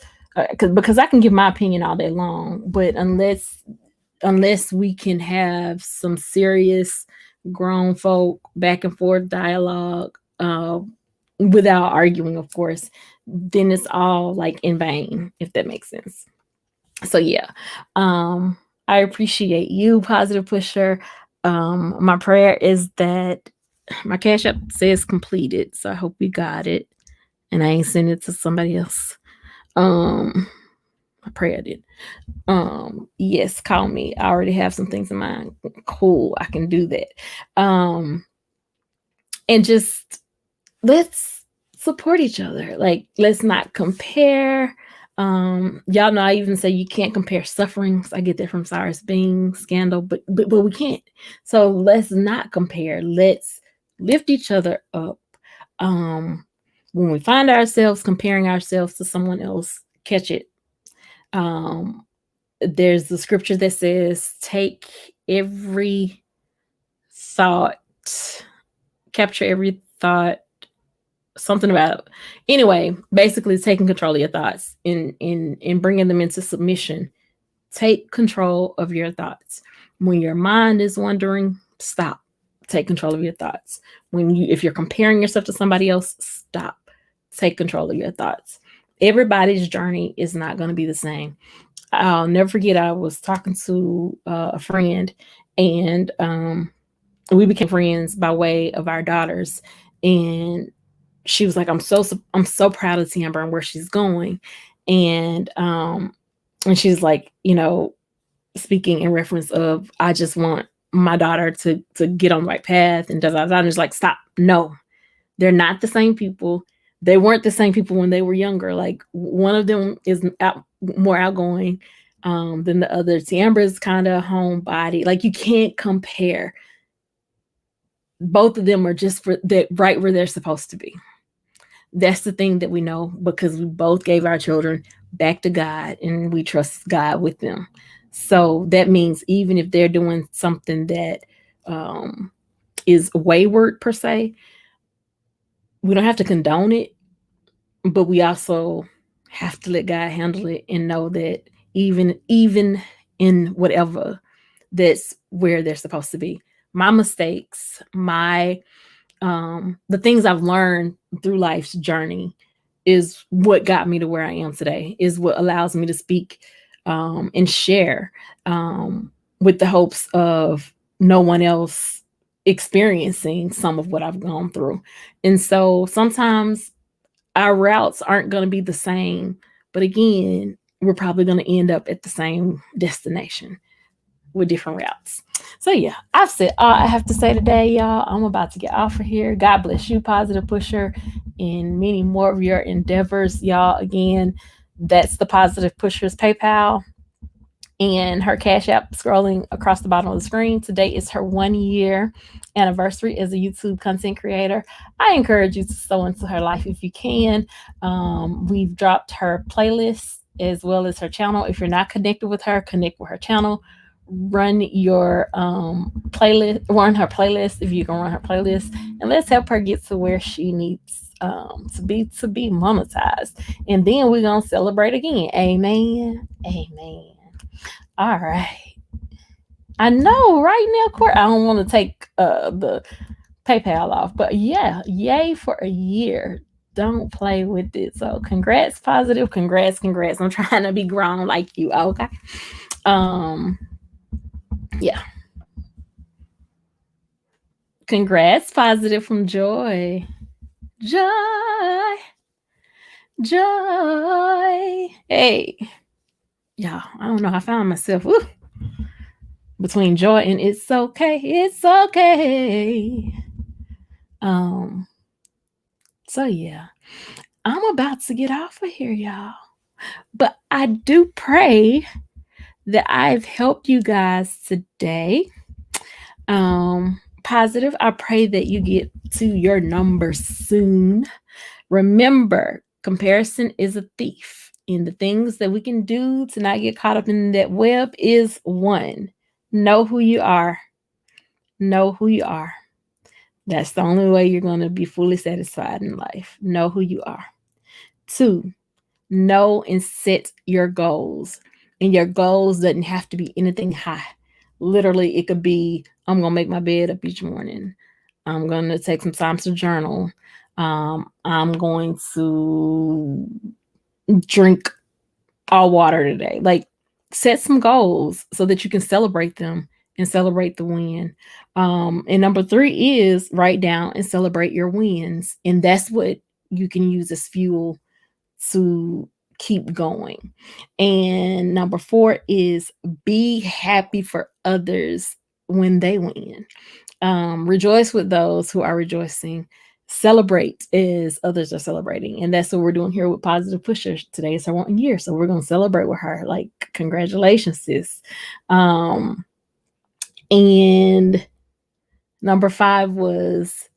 because I can give my opinion all day long, but unless we can have some serious grown folk back and forth dialogue without arguing, of course, then it's all like in vain, if that makes sense. So yeah, I appreciate you, positive pusher. My prayer is that my Cash App says completed, so I hope you got it and I ain't sending it to somebody else. I pray I did. Yes, call me. I already have some things in mind. Cool, I can do that. And just let's support each other. Like, let's not compare. Y'all know I even say you can't compare sufferings. I get that from Cyrus Being scandal, but we can't. So let's not compare. Let's lift each other up. When we find ourselves comparing ourselves to someone else, catch it. There's the scripture that says, take every thought, capture every thought, something about it. Anyway, basically taking control of your thoughts and bringing them into submission. Take control of your thoughts. When your mind is wandering, stop. Take control of your thoughts. If you're comparing yourself to somebody else, stop. Take control of your thoughts. Everybody's journey is not going to be the same. I'll never forget, I was talking to a friend, and we became friends by way of our daughters. And she was like, I'm so proud of Tiamber and where she's going. And she's like, speaking in reference of, I just want my daughter to get on the right path, and I'm just like, stop. No, they're not the same people. They weren't the same people when they were younger. Like, one of them is more outgoing than the other. Tiambra's kind of homebody. Like, you can't compare. Both of them are just right where they're supposed to be. That's the thing that we know, because we both gave our children back to God and we trust God with them. So that means even if they're doing something that is wayward per se, we don't have to condone it, but we also have to let God handle it and know that even in whatever, that's where they're supposed to be. My mistakes, the things I've learned through life's journey is what got me to where I am today, is what allows me to speak and share with the hopes of no one else experiencing some of what I've gone through. And so sometimes our routes aren't going to be the same, but again, we're probably going to end up at the same destination with different routes. So yeah, I've said all I have to say today, y'all. I'm about to get off of here. God bless you, Positive Pusher, and many more of your endeavors, y'all. Again, that's the Positive Pusher's PayPal and her Cash App scrolling across the bottom of the screen. Today is her 1 year anniversary as a YouTube content creator. I encourage you to sow into her life if you can. We've dropped her playlist as well as her channel. If you're not connected with her, connect with her channel. Run your playlist, run her playlist if you can run her playlist, and let's help her get to where she needs to be monetized. And then we're gonna celebrate again. Amen. Amen. All right. I know, right now, Court. I don't want to take the PayPal off, but yeah, yay for a year. Don't play with it. So congrats, Positive. Congrats. I'm trying to be grown like you. Okay. Yeah. Congrats, Positive, from Joy. Joy. Hey. Yeah, I don't know. I found myself between Joy and It's Okay. It's okay. So yeah, I'm about to get off of here, y'all. But I do pray that I've helped you guys today. Positive, I pray that you get to your number soon. Remember, comparison is a thief. And the things that we can do to not get caught up in that web is, one, know who you are. Know who you are. That's the only way you're going to be fully satisfied in life. Know who you are. Two, know and set your goals. And your goals doesn't have to be anything high. Literally, it could be, I'm going to make my bed up each morning. I'm going to take some time to journal. I'm going to drink all water today. Like, set some goals so that you can celebrate them and celebrate the win. And number 3 is write down and celebrate your wins. And that's what you can use as fuel to keep going. And number 4 is be happy for others when they win. Rejoice with those who are rejoicing. Celebrate as others are celebrating. And that's what we're doing here with Positive Pusher. Today is her 1 year. So we're going to celebrate with her. Like, congratulations, sis. And number 5 was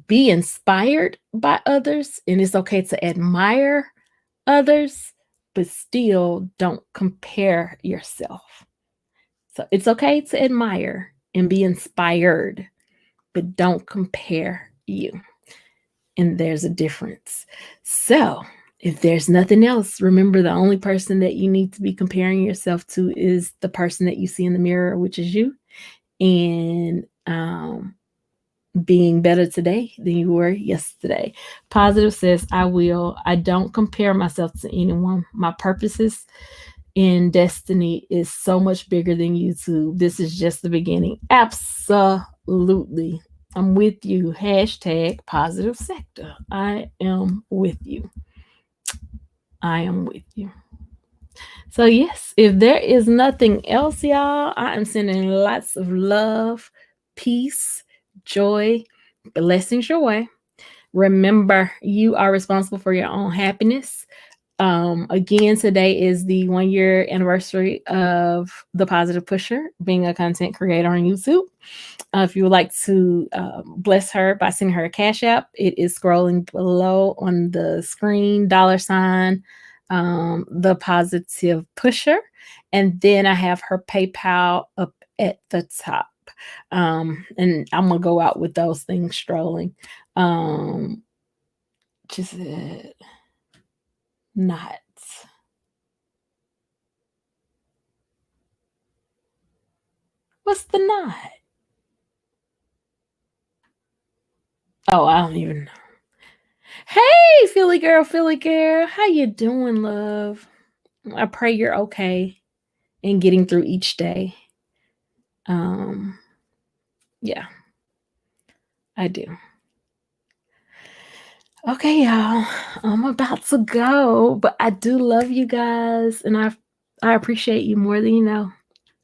be inspired by others. And it's okay to admire others, but still don't compare yourself. So it's okay to admire and be inspired, but don't compare you. And there's a difference. So if there's nothing else, remember the only person that you need to be comparing yourself to is the person that you see in the mirror, which is you. And being better today than you were yesterday. Positive says, I don't compare myself to anyone. My purposes in destiny is so much bigger than YouTube. This is just the beginning. Absolutely. I'm with you. Hashtag positive sector. I am with you. I am with you. So, yes, if there is nothing else, y'all, I am sending lots of love, peace, joy, blessings your way. Remember, you are responsible for your own happiness. Again, today is the 1 year anniversary of the Positive Pusher being a content creator on YouTube. If you would like to bless her by sending her a cash app, it is scrolling below on the screen, $, the Positive Pusher. And then I have her PayPal up at the top. And I'm going to go out with those things strolling. Just not. What's the knot? Oh, I don't even know. Hey, Philly girl, how you doing, love? I pray you're okay and getting through each day. Yeah, I do. Okay, y'all, I'm about to go, but I do love you guys, and I appreciate you more than you know.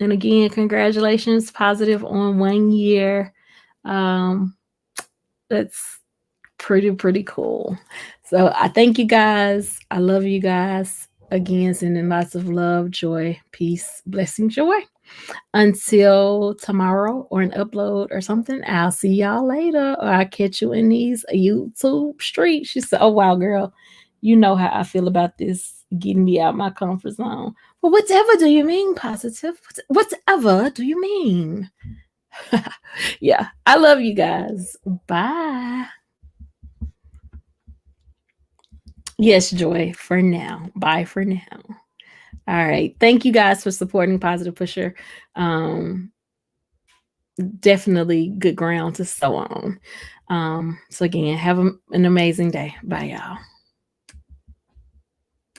And again, congratulations, Positive, on 1 year. That's pretty cool. So I thank you guys. I love you guys. Again, sending lots of love, joy, peace, blessings your way. Until tomorrow or an upload or something, I'll see y'all later, or I'll catch you in these YouTube streets. She said, oh, wow, girl, you know how I feel about this getting me out my comfort zone. Well, whatever do you mean, Positive? Whatever do you mean? Yeah, I love you guys. Bye. Yes, Joy, for now. Bye for now. All right. Thank you guys for supporting Positive Pusher. Definitely good ground to sow on. So again, have an amazing day. Bye, y'all.